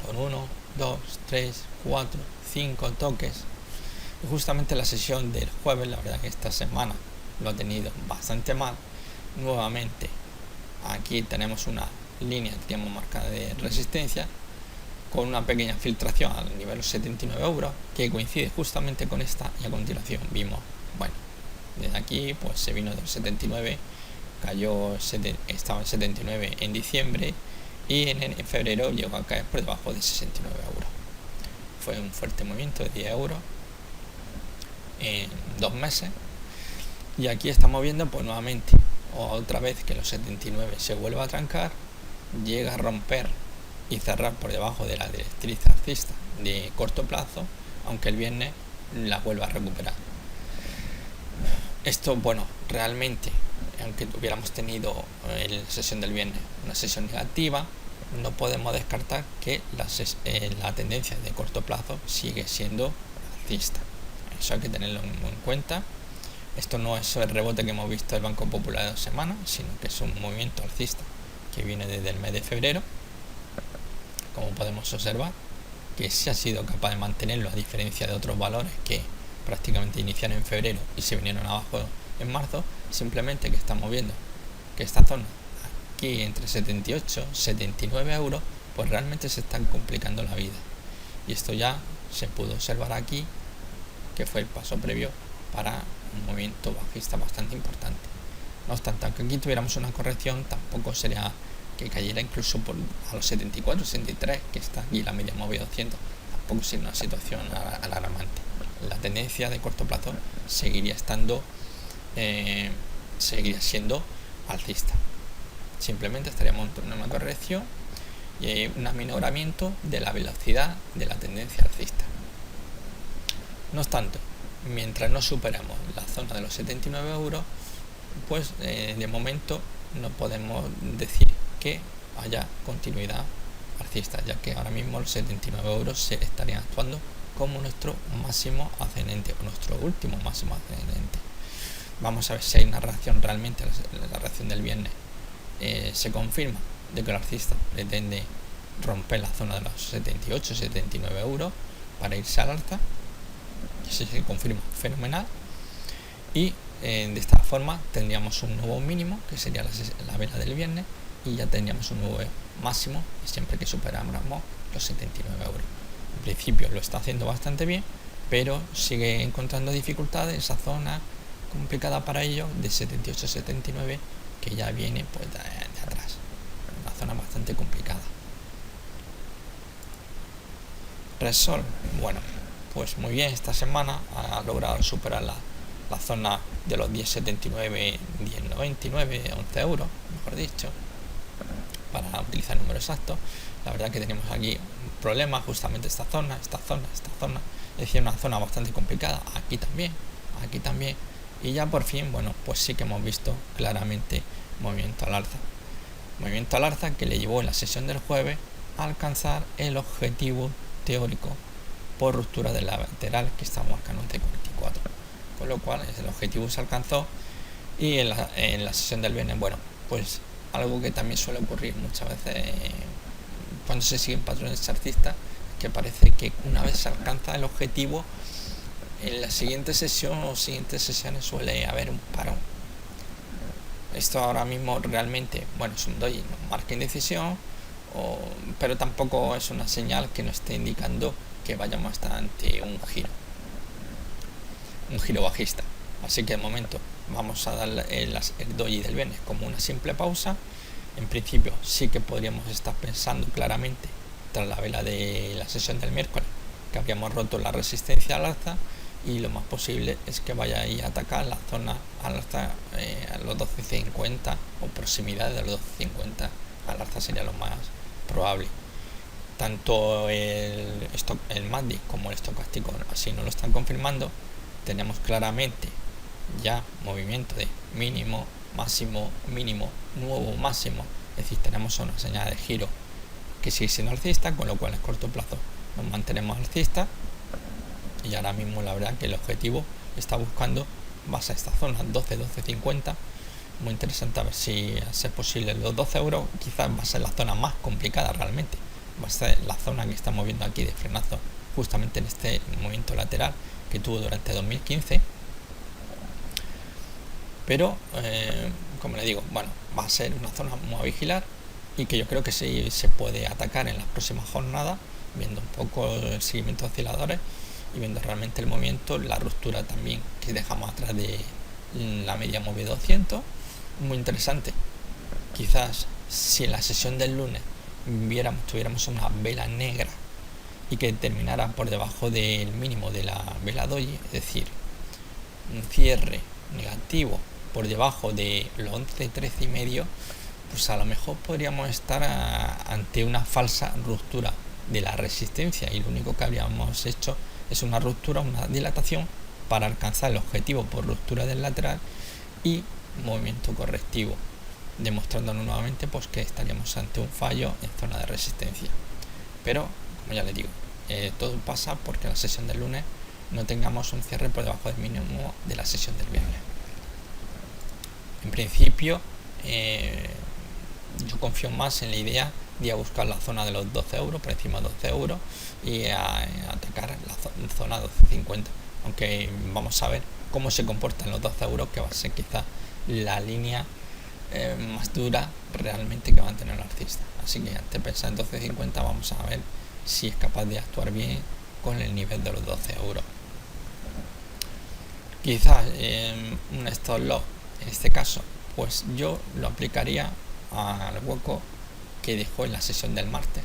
con 1, 2, 3, 4, 5 toques, y justamente la sesión del jueves, la verdad que esta semana lo ha tenido bastante mal. Nuevamente aquí tenemos una línea que tenemos marcada de resistencia con una pequeña filtración al nivel de los 79 euros que coincide justamente con esta, y a continuación vimos, bueno, desde aquí pues se vino de los 79, cayó, estaba en 79 en diciembre, y en febrero llegó a caer por debajo de 69 euros. Fue un fuerte movimiento de 10 euros en 2 meses, y aquí estamos viendo pues nuevamente otra vez que los 79 se vuelve a trancar, llega a romper y cerrar por debajo de la directriz alcista de corto plazo, aunque el viernes la vuelva a recuperar. Esto, bueno, realmente, aunque hubiéramos tenido en la sesión del viernes una sesión negativa, no podemos descartar que la tendencia de corto plazo sigue siendo alcista. Eso hay que tenerlo en cuenta. Esto no es el rebote que hemos visto del Banco Popular de 2 semanas, sino que es un movimiento alcista que viene desde el mes de febrero, como podemos observar, que sí ha sido capaz de mantenerlo, a diferencia de otros valores que prácticamente iniciaron en febrero y se vinieron abajo en marzo. Simplemente que estamos viendo que esta zona aquí entre 78 y 79 euros, pues realmente se están complicando la vida, y esto ya se pudo observar aquí, que fue el paso previo para un movimiento bajista bastante importante. No obstante, aunque aquí tuviéramos una corrección, tampoco sería que cayera incluso a los 74, 63, que está aquí la media móvil 200, tampoco sería una situación alarmante. La tendencia de corto plazo seguiría siendo alcista. Simplemente estaríamos en una corrección y un aminoramiento de la velocidad de la tendencia alcista. No obstante, mientras no superamos la zona de los 79 euros, pues de momento no podemos decir que haya continuidad alcista, ya que ahora mismo los 79 euros se estarían actuando como nuestro máximo ascendente o nuestro último máximo ascendente. Vamos a ver si hay una reacción realmente. La reacción del viernes se confirma de que el alcista pretende romper la zona de los 78, 79 euros para irse al alza. Si se confirma, fenomenal, y de esta forma tendríamos un nuevo mínimo, que sería la vela del viernes, y ya tendríamos un nuevo máximo siempre que superáramos los 79 euros. En principio lo está haciendo bastante bien, pero sigue encontrando dificultades esa zona complicada para ello de 78-79, que ya viene pues de atrás, una zona bastante complicada. Repsol, bueno, pues muy bien, esta semana ha logrado superar la zona de los 10,79, 10,99, 11 euros, mejor dicho, para utilizar el número exacto. La verdad que tenemos aquí un problema, justamente esta zona, es decir, una zona bastante complicada, aquí también, y ya por fin, bueno, pues sí que hemos visto claramente movimiento al alza que le llevó en la sesión del jueves a alcanzar el objetivo teórico por ruptura de la lateral que está marcando en T44, con lo cual el objetivo se alcanzó. Y en la sesión del viernes, bueno, pues algo que también suele ocurrir muchas veces cuando se siguen patrones chartistas, que parece que una vez se alcanza el objetivo, en la siguiente sesión o siguientes sesiones suele haber un parón. Esto ahora mismo realmente, bueno, es un doji, nos marca indecisión, pero tampoco es una señal que nos esté indicando que vayamos a estar ante un giro bajista. Así que de momento vamos a dar el doji del viernes como una simple pausa. En principio sí que podríamos estar pensando claramente, tras la vela de la sesión del miércoles, que habíamos roto la resistencia al alza, y lo más posible es que vaya a atacar la zona al alza, a los 12.50 o proximidad de los 12.50 al alza sería lo más probable. Tanto el MACD como el estocástico así nos lo están confirmando. Tenemos claramente ya movimiento de mínimo, máximo, mínimo, nuevo máximo, es decir, tenemos una señal de giro que sigue siendo alcista, con lo cual en corto plazo nos mantenemos alcistas, y ahora mismo la verdad que el objetivo está buscando base a esta zona 12-12.50. Muy interesante a ver si es posible los 12 euros. Quizás va a ser la zona más complicada realmente, va a ser la zona que estamos viendo aquí de frenazo justamente en este movimiento lateral que tuvo durante 2015, pero como le digo, bueno, va a ser una zona muy a vigilar, y que yo creo que sí se puede atacar en las próximas jornadas, viendo un poco el seguimiento de osciladores y viendo realmente el movimiento, la ruptura también que dejamos atrás de la media móvil 200. Muy interesante. Quizás si en la sesión del lunes tuviéramos una vela negra y que terminara por debajo del mínimo de la vela doji, es decir, un cierre negativo por debajo de los 11-13,5, pues a lo mejor podríamos estar ante una falsa ruptura de la resistencia, y lo único que habríamos hecho es una ruptura, una dilatación para alcanzar el objetivo por ruptura del lateral y movimiento correctivo, demostrándonos nuevamente pues que estaríamos ante un fallo en zona de resistencia. Pero como ya les digo, todo pasa porque en la sesión del lunes no tengamos un cierre por debajo del mínimo de la sesión del viernes. En principio yo confío más en la idea de ir a buscar la zona de los 12 euros, por encima de 12 euros, y a atacar la zona 12,50. Aunque vamos a ver cómo se comportan los 12 euros, que va a ser quizá la línea más dura realmente que va a tener el alcista. Así que antes de pensar en 12,50 vamos a ver si es capaz de actuar bien con el nivel de los 12 euros. Quizás un stop loss en este caso, pues yo lo aplicaría al hueco que dejó en la sesión del martes.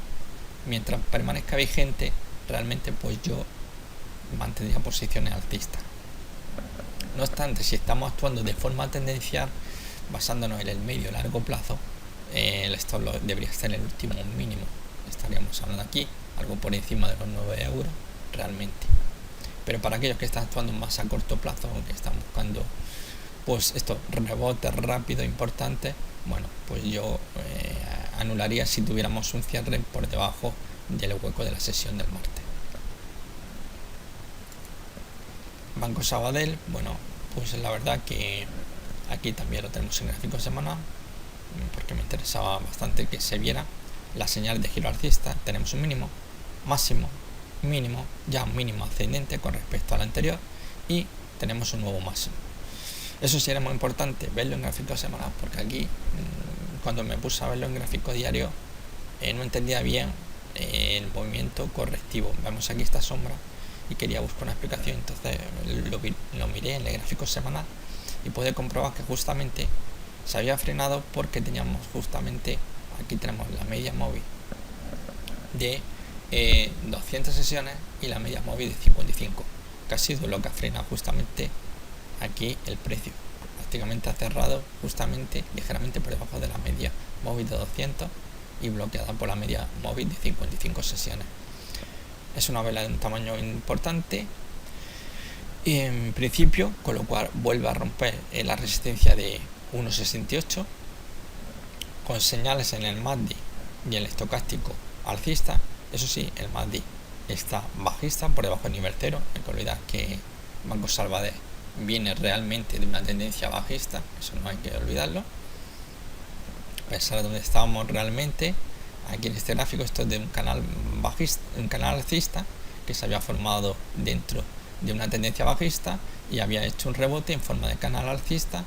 Mientras permanezca vigente, realmente pues yo mantendría posiciones alcistas. No obstante, si estamos actuando de forma tendencial, basándonos en el medio y largo plazo, el stop loss debería estar en el último mínimo. Estaríamos hablando aquí algo por encima de los 9 euros realmente. Pero para aquellos que están actuando más a corto plazo, que están buscando pues estos rebotes rápidos importantes, bueno, pues yo anularía si tuviéramos un cierre por debajo del hueco de la sesión del martes. Banco Sabadell, bueno, pues la verdad que aquí también lo tenemos en gráfico semanal, porque me interesaba bastante que se viera la señal de giro alcista. Tenemos un mínimo, máximo, mínimo, ya un mínimo ascendente con respecto al anterior, y tenemos un nuevo máximo. Eso sí era muy importante verlo en gráfico semanal, porque aquí cuando me puse a verlo en gráfico diario no entendía bien el movimiento correctivo. Vemos aquí esta sombra y quería buscar una explicación, entonces lo miré en el gráfico semanal y pude comprobar que justamente se había frenado porque teníamos justamente, aquí tenemos la media móvil de 200 sesiones y la media móvil de 55, que ha sido lo que ha frenado justamente aquí el precio. Prácticamente ha cerrado justamente ligeramente por debajo de la media móvil de 200 y bloqueada por la media móvil de 55 sesiones. Es una vela de un tamaño importante y en principio, con lo cual vuelve a romper la resistencia de 1,68 con señales en el MACD y el estocástico alcista. Eso sí, el MACD está bajista por debajo del nivel 0. Hay que olvidar que Banco Sabadell viene realmente de una tendencia bajista, eso no hay que olvidarlo. A pesar de donde estábamos realmente, aquí en este gráfico, esto es de un canal bajista, un canal alcista que se había formado dentro de una tendencia bajista y había hecho un rebote en forma de canal alcista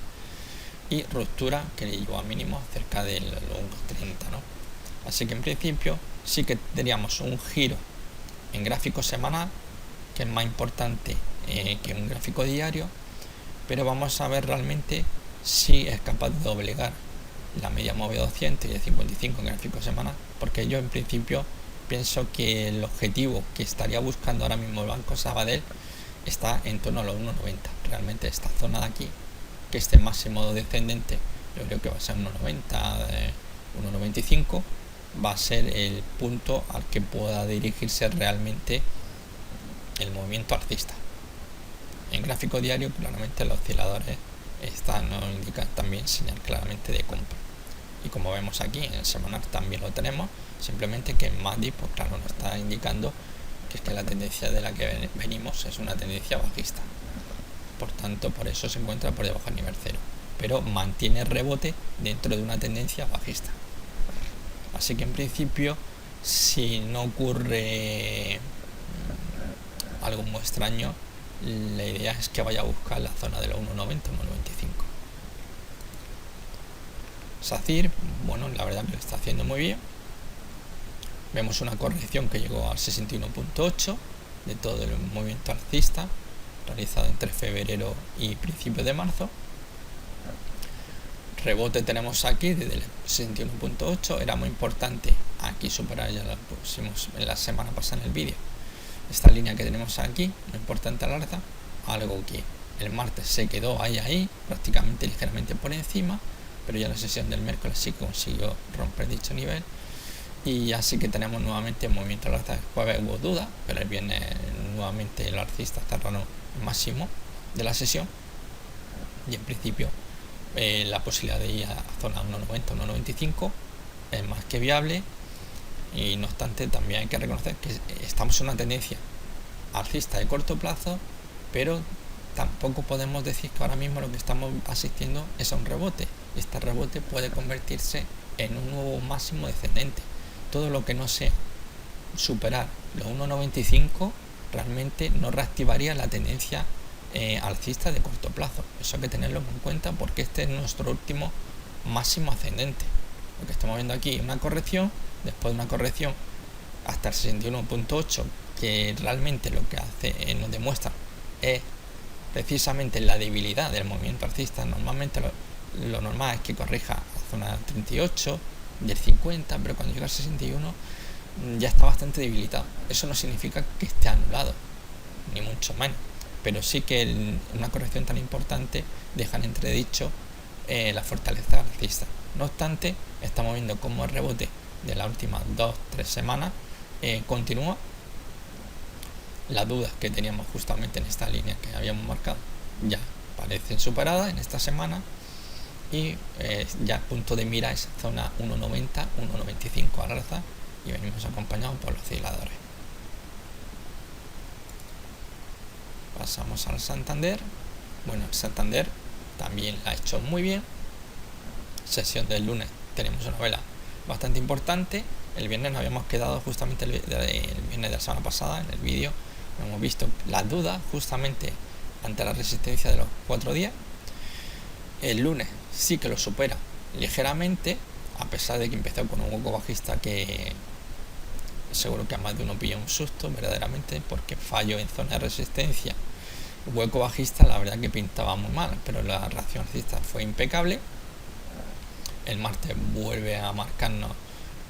y ruptura que llegó a mínimo cerca del 1,30, ¿no? Así que en principio sí que tendríamos un giro en gráfico semanal, que es más importante que un gráfico diario, pero vamos a ver realmente si es capaz de doblegar la media móvil 200 y de 55 en gráfico semanal, porque yo en principio pienso que el objetivo que estaría buscando ahora mismo el Banco Sabadell está en torno a los 1,90. Realmente esta zona de aquí, que este máximo descendente, yo creo que va a ser 1,90, 1,95, va a ser el punto al que pueda dirigirse realmente el movimiento alcista. En gráfico diario, claramente los osciladores nos indican también señal claramente de compra. Y como vemos aquí en el semanal también lo tenemos, simplemente que en MACD, pues claro, nos está indicando que es que la tendencia de la que venimos es una tendencia bajista. Por tanto, por eso se encuentra por debajo del nivel 0, pero mantiene rebote dentro de una tendencia bajista. Así que en principio, si no ocurre algo muy extraño, la idea es que vaya a buscar la zona de los 1,90, 1,95. SACIR, bueno, la verdad que lo está haciendo muy bien. Vemos una corrección que llegó al 61,8 de todo el movimiento alcista realizado entre febrero y principios de marzo. Rebote tenemos aquí desde el 61,8, era muy importante aquí superar, ya lo pusimos en la semana pasada en el vídeo, esta línea que tenemos aquí, muy importante al alza, algo que el martes se quedó ahí, prácticamente ligeramente por encima, pero ya la sesión del miércoles sí consiguió romper dicho nivel y así que tenemos nuevamente movimiento al alza. El jueves hubo duda, pero el viernes nuevamente el alcista cerró el máximo de la sesión y en principio la posibilidad de ir a zona 1,90, 1,95 es más que viable. Y no obstante, también hay que reconocer que estamos en una tendencia alcista de corto plazo, pero tampoco podemos decir que ahora mismo lo que estamos asistiendo es a un rebote. este rebote puede convertirse en un nuevo máximo descendente. Todo lo que no sea superar los 1,95 realmente no reactivaría la tendencia alcista de corto plazo. Eso hay que tenerlo en cuenta porque este es nuestro último máximo ascendente. Lo que estamos viendo aquí es una corrección, después de una corrección hasta el 61.8, que realmente lo que hace nos demuestra es precisamente la debilidad del movimiento alcista. Normalmente lo normal es que corrija a zona 38 del 50, pero cuando llega al 61 ya está bastante debilitado. Eso no significa que esté anulado, ni mucho menos, pero sí que una corrección tan importante deja en entredicho la fortaleza alcista. No obstante, estamos viendo cómo el rebote de las últimas 2-3 semanas continúa. Las dudas que teníamos justamente en esta línea que habíamos marcado ya parecen superadas en esta semana, y ya el punto de mira es zona 1,90, 1,95 al alza, y venimos acompañados por los osciladores. Pasamos al Santander. Bueno, el Santander también la ha hecho muy bien. Sesión del lunes tenemos una vela bastante importante. El viernes nos habíamos quedado justamente el viernes de la semana pasada en el vídeo. Hemos visto las dudas justamente ante la resistencia de los 4 días. El lunes sí que lo supera ligeramente, a pesar de que empezó con un hueco bajista que seguro que a más de uno pilla un susto verdaderamente, porque fallo en zona de resistencia. Hueco bajista la verdad que pintaba muy mal, pero la reacción alcista fue impecable. El martes vuelve a marcarnos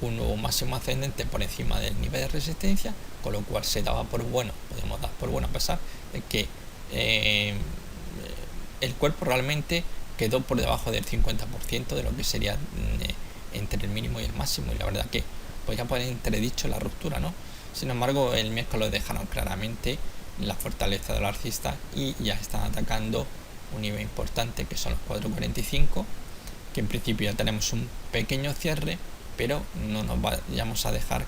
un nuevo máximo ascendente por encima del nivel de resistencia, con lo cual se daba por bueno, podemos dar por bueno, a pesar de que el cuerpo realmente quedó por debajo del 50% de lo que sería entre el mínimo y el máximo, y la verdad que podría poner entredicho la ruptura, ¿no? Sin embargo, el miércoles dejaron claramente la fortaleza del alcista y ya están atacando un nivel importante que son los 4,45, que en principio ya tenemos un pequeño cierre, pero no nos vayamos a dejar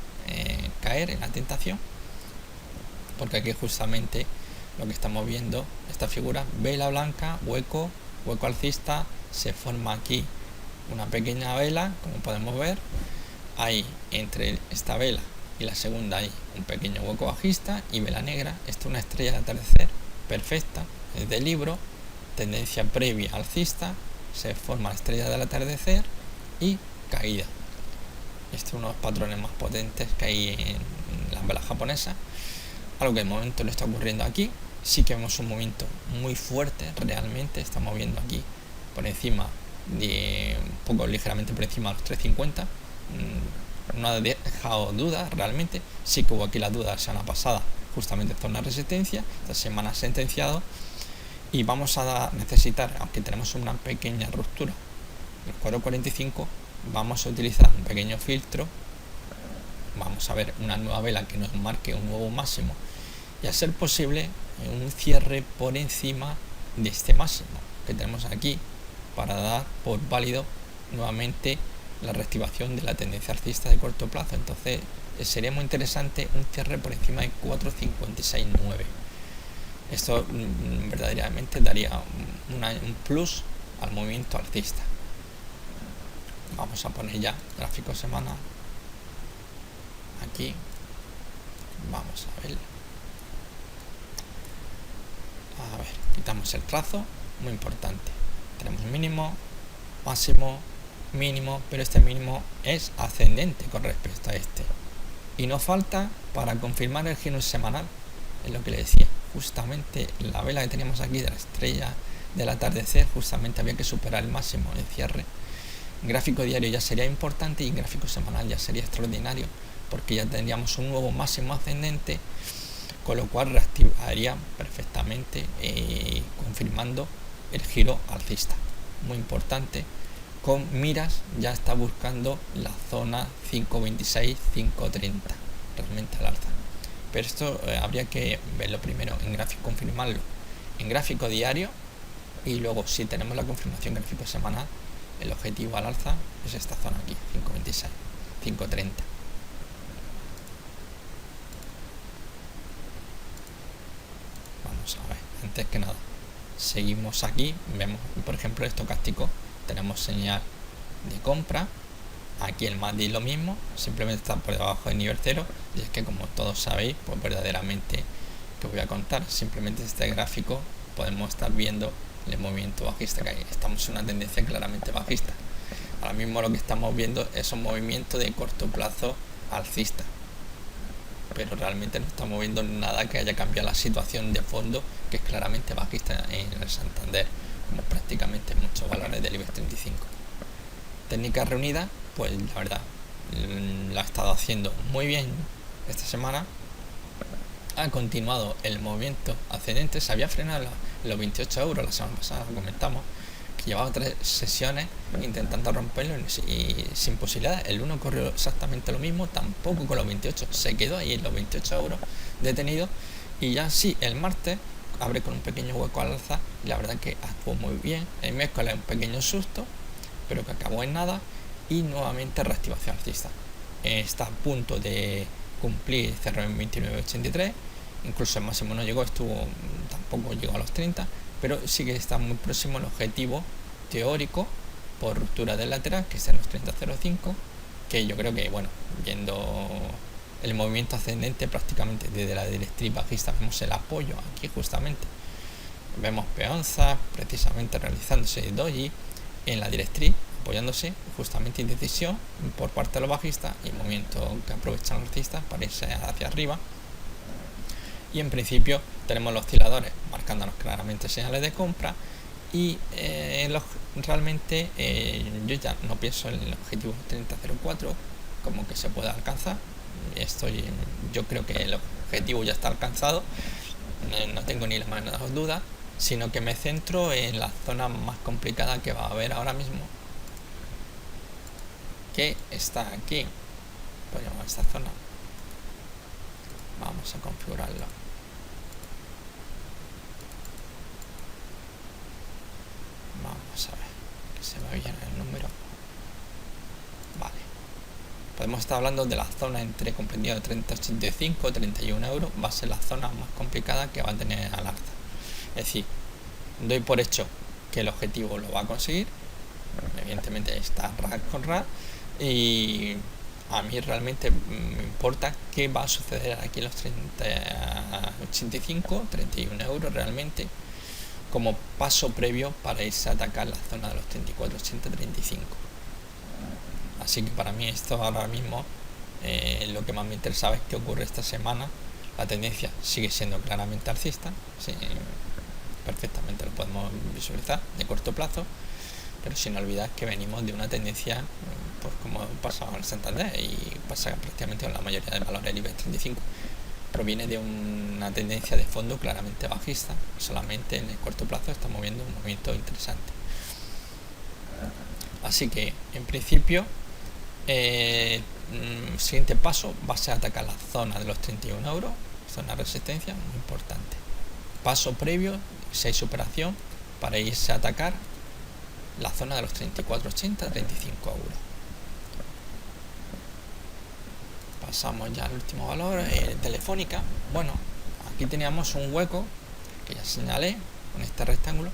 caer en la tentación, porque aquí justamente lo que estamos viendo, esta figura, vela blanca, hueco alcista, se forma aquí una pequeña vela, como podemos ver. Hay entre esta vela y la segunda hay un pequeño hueco bajista y vela negra. Esta es una estrella de atardecer perfecta, es de libro, tendencia previa alcista, se forma la estrella del atardecer y caída. Este es uno de los patrones más potentes que hay en las velas japonesas, algo que de momento no está ocurriendo aquí. Sí que vemos un movimiento muy fuerte, realmente estamos viendo aquí por encima de un poco ligeramente por encima de los 3,50. No ha dejado dudas realmente. Sí que hubo aquí la duda la semana pasada, justamente en zona de resistencia. Esta semana sentenciado, y vamos a necesitar, aunque tenemos una pequeña ruptura del 4,45, vamos a utilizar un pequeño filtro. Vamos a ver una nueva vela que nos marque un nuevo máximo, y a ser posible un cierre por encima de este máximo que tenemos aquí, para dar por válido nuevamente la reactivación de la tendencia alcista de corto plazo. Entonces sería muy interesante un cierre por encima de 4,56,9. Esto verdaderamente daría un plus al movimiento alcista. Vamos a poner ya gráfico semanal aquí. Vamos a ver, quitamos el trazo, muy importante. Tenemos mínimo, máximo, mínimo, pero este mínimo es ascendente con respecto a este, y nos falta para confirmar el giro semanal. Es lo que le decía, justamente la vela que teníamos aquí de la estrella del atardecer, justamente había que superar el máximo en cierre. En gráfico diario ya sería importante, y en gráfico semanal ya sería extraordinario, porque ya tendríamos un nuevo máximo ascendente, con lo cual reactivaría perfectamente, confirmando el giro alcista. Muy importante, con miras ya está buscando la zona 5,26, 5,30 realmente al alza. Pero esto habría que verlo primero en gráfico, confirmarlo en gráfico diario, y luego, si tenemos la confirmación gráfico semanal, el objetivo al alza es esta zona aquí, 5,26, 5,30. Vamos a ver, antes que nada, seguimos aquí, vemos por ejemplo el estocástico tenemos señal de compra. Aquí el MACD lo mismo, simplemente está por debajo del nivel 0, y es que, como todos sabéis, pues verdaderamente, que os voy a contar, simplemente este gráfico podemos estar viendo el movimiento bajista que hay. Estamos en una tendencia claramente bajista. Ahora mismo lo que estamos viendo es un movimiento de corto plazo alcista, pero realmente no estamos viendo nada que haya cambiado la situación de fondo, que es claramente bajista en el Santander, como prácticamente muchos valores del IBEX 35. Técnica reunida, pues la verdad la ha estado haciendo muy bien esta semana. Ha continuado el movimiento ascendente, se había frenado en los 28 euros la semana pasada, lo comentamos, que llevaba 3 sesiones intentando romperlo y sin posibilidad. El 1 corrió exactamente lo mismo, tampoco con los 28, se quedó ahí en los 28 euros detenido, y ya sí, el martes abre con un pequeño hueco al alza, y la verdad que actuó muy bien. El miércoles un pequeño susto, pero que acabó en nada, y nuevamente reactivación alcista. Está a punto de cumplir, cerró en 29,83, incluso el máximo no llegó, tampoco llegó a los 30, pero sí que está muy próximo al objetivo teórico por ruptura del lateral, que es en los 30,05, que yo creo que, bueno, viendo el movimiento ascendente prácticamente desde la directriz bajista, vemos el apoyo aquí justamente, vemos peonzas precisamente realizándose doji en la directriz, apoyándose justamente, indecisión por parte de los bajistas y movimiento que aprovechan los alcistas para irse hacia arriba. Y en principio tenemos los osciladores marcándonos claramente señales de compra, y realmente yo ya no pienso en el objetivo 30,04 como que se pueda alcanzar. Yo creo que el objetivo ya está alcanzado, no tengo ni la menor duda, sino que me centro en la zona más complicada que va a haber ahora mismo, que está aquí. Pues llamar esta zona, vamos a configurarlo. Vamos a ver que se vea bien el número. Vale, podemos estar hablando de la zona entre comprendido de 30,85 y 31 euros. Va a ser la zona más complicada que va a tener al alza. Es decir, doy por hecho que el objetivo lo va a conseguir. Evidentemente está RAD con RAD, y a mí realmente me importa qué va a suceder aquí en los 30,85, 31 euros realmente, como paso previo para irse a atacar la zona de los 34,80, 35. Así que para mí esto ahora mismo, lo que más me interesaba es qué ocurre esta semana. La tendencia sigue siendo claramente alcista, sí, perfectamente lo podemos visualizar de corto plazo, pero sin olvidar que venimos de una tendencia, pues como pasa en el Santander y pasa prácticamente con la mayoría de valores del IBEX 35, proviene de una tendencia de fondo claramente bajista. Solamente en el corto plazo estamos viendo un movimiento interesante. Así que en principio siguiente paso va a ser atacar la zona de los 31 euros, zona de resistencia muy importante. Paso previo, si hay superación, para irse a atacar la zona de los 34,80, 35 euros. Pasamos ya al último valor, Telefónica. Bueno, aquí teníamos un hueco que ya señalé con este rectángulo,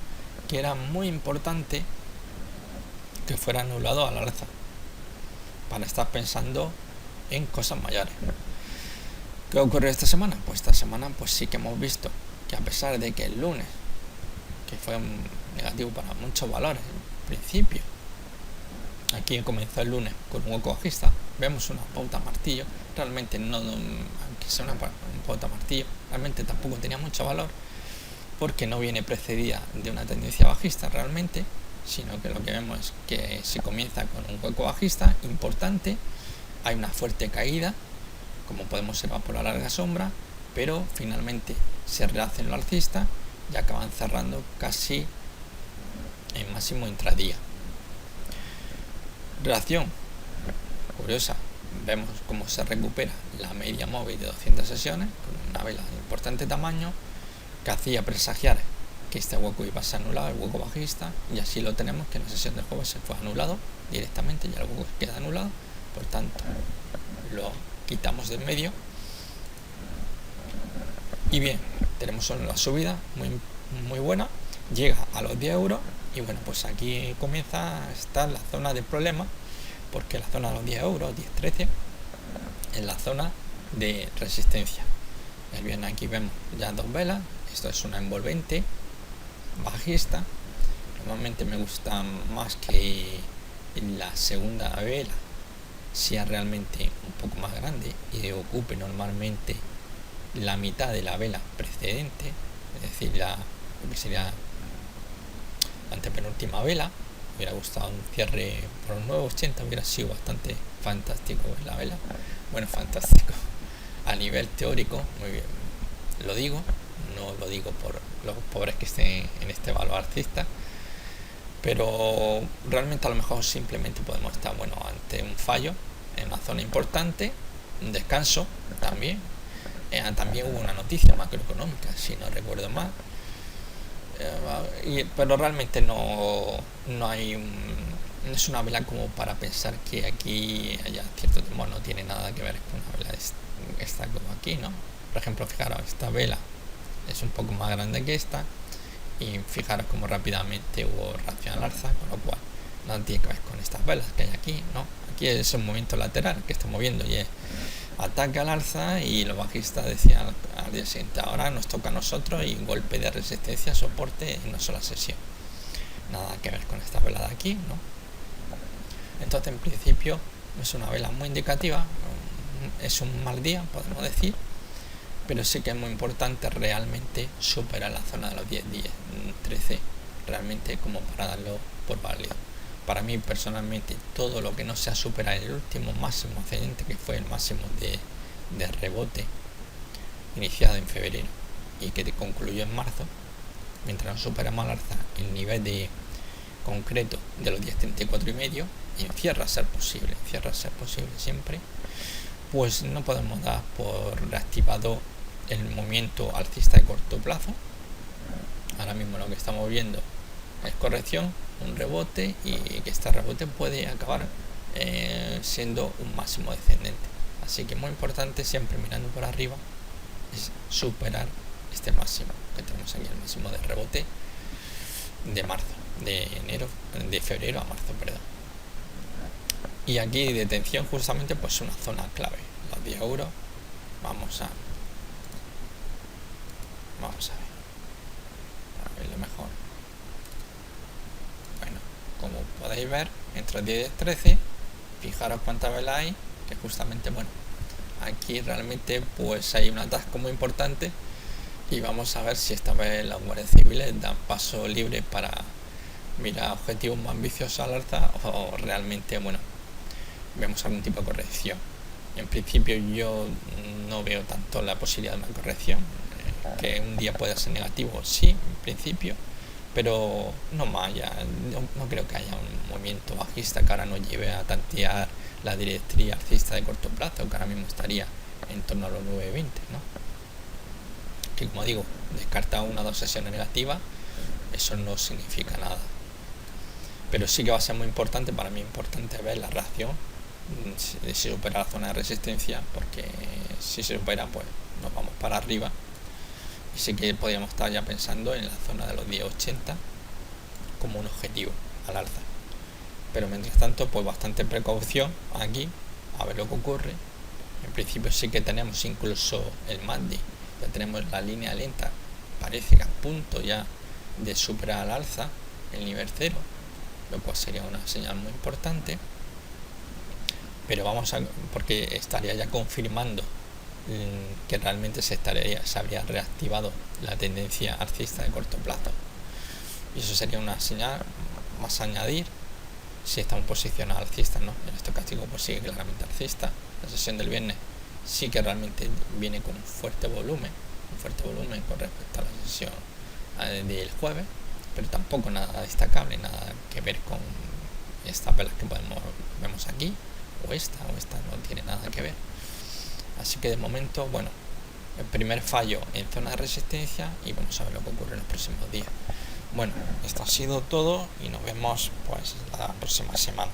que era muy importante que fuera anulado a la alza para estar pensando en cosas mayores. ¿Qué ocurre esta semana? Pues esta semana pues sí que hemos visto que, a pesar de que el lunes, que fue negativo para muchos valores en principio, aquí comenzó el lunes con un hueco bajista, vemos una pauta martillo. Realmente no, aunque sea una pauta martillo, realmente tampoco tenía mucho valor, porque no viene precedida de una tendencia bajista realmente, sino que lo que vemos es que se comienza con un hueco bajista importante, hay una fuerte caída, como podemos observar por la larga sombra, pero finalmente se rehace en lo alcista y acaban cerrando casi en máximo intradía. Relación curiosa, vemos cómo se recupera la media móvil de 200 sesiones con una vela de importante tamaño, que hacía presagiar que este hueco iba a ser anulado, el hueco bajista, y así lo tenemos, que en la sesión del jueves se fue anulado directamente, ya el hueco queda anulado, por tanto lo quitamos de en medio. Y bien, tenemos una subida muy buena, llega a los 10 euros Y bueno, pues aquí comienza a estar la zona de problema, porque la zona de los 10 euros, 10-13, es la zona de resistencia. Bien, aquí vemos ya dos velas. Esto es una envolvente bajista. Normalmente me gusta más que la segunda vela sea realmente un poco más grande y ocupe normalmente la mitad de la vela precedente, es decir, lo que sería la antepenúltima vela. Me hubiera gustado un cierre por un 9,80, hubiera sido bastante fantástico la vela. Bueno, fantástico a nivel teórico, muy bien, lo digo, no lo digo por los pobres que estén en este valor alcista, pero realmente a lo mejor simplemente podemos estar, bueno, ante un fallo en una zona importante, un descanso también. También hubo una noticia macroeconómica, si no recuerdo mal, pero realmente no hay no es una vela como para pensar que aquí haya cierto temor. No tiene nada que ver con una vela esta como aquí, ¿no? Por ejemplo, fijaros, esta vela es un poco más grande que esta, y fijaros como rápidamente hubo reacción al alza, con lo cual no tiene que ver con estas velas que hay aquí, ¿no? Aquí es un movimiento lateral que está moviendo y es ataque al alza, y los bajistas decían al día siguiente, ahora nos toca a nosotros, y golpe de resistencia, soporte en una sola sesión. Nada que ver con esta vela de aquí, ¿no? Entonces, en principio, es una vela muy indicativa, es un mal día, podemos decir, pero sí que es muy importante realmente superar la zona de los 10, 13, realmente como para darlo por válido. Para mí personalmente, todo lo que no sea superar el último máximo ascendente, que fue el máximo de rebote iniciado en febrero y que concluyó en marzo, mientras no superamos al alza el nivel de concreto de los 10,34,5, y encierra a ser posible siempre, pues no podemos dar por reactivado el movimiento alcista de corto plazo. Ahora mismo lo que estamos viendo es corrección, un rebote, y que este rebote puede acabar siendo un máximo descendente. Así que muy importante, siempre mirando por arriba, es superar este máximo que tenemos aquí, el máximo de rebote de marzo, de febrero a marzo, perdón. Y aquí de tensión justamente pues una zona clave, los 10 euros. Vamos a verlo mejor. Bueno, como podéis ver, entre 10 y 13, fijaros cuántas velas hay, que justamente, bueno, aquí realmente pues hay un atasco muy importante, y vamos a ver si esta vez las guardias civiles dan paso libre para mirar objetivos más ambiciosos al alza, o realmente, bueno, vemos algún tipo de corrección. En principio yo no veo tanto la posibilidad de una corrección, que un día pueda ser negativo, sí, en principio, pero no más allá. No creo que haya un movimiento bajista que ahora nos lleve a tantear la directriz alcista de corto plazo, que ahora mismo estaría en torno a los 9,20, ¿no? Que, como digo, descarta una o dos sesiones negativas, eso no significa nada, pero sí que va a ser muy importante, para mí importante, ver la reacción si supera la zona de resistencia, porque si se supera pues nos vamos para arriba, y sí que podríamos estar ya pensando en la zona de los 10,80 como un objetivo al alza. Pero mientras tanto, pues bastante precaución aquí, a ver lo que ocurre. En principio sí que tenemos incluso el MACD, ya tenemos la línea lenta, parece que a punto ya de superar al alza el nivel 0, lo cual sería una señal muy importante, pero porque estaría ya confirmando que realmente se habría reactivado la tendencia alcista de corto plazo, y eso sería una señal más a añadir si estamos posicionados alcistas, ¿no? El estocástico pues sigue claramente alcista. La sesión del viernes sí que realmente viene con un fuerte volumen con respecto a la sesión del jueves, pero tampoco nada destacable, nada que ver con estas velas que vemos aquí, o esta no tiene nada que ver. Así que de momento, bueno, el primer fallo en zona de resistencia, y vamos a ver lo que ocurre en los próximos días. Bueno, esto ha sido todo, y nos vemos pues la próxima semana.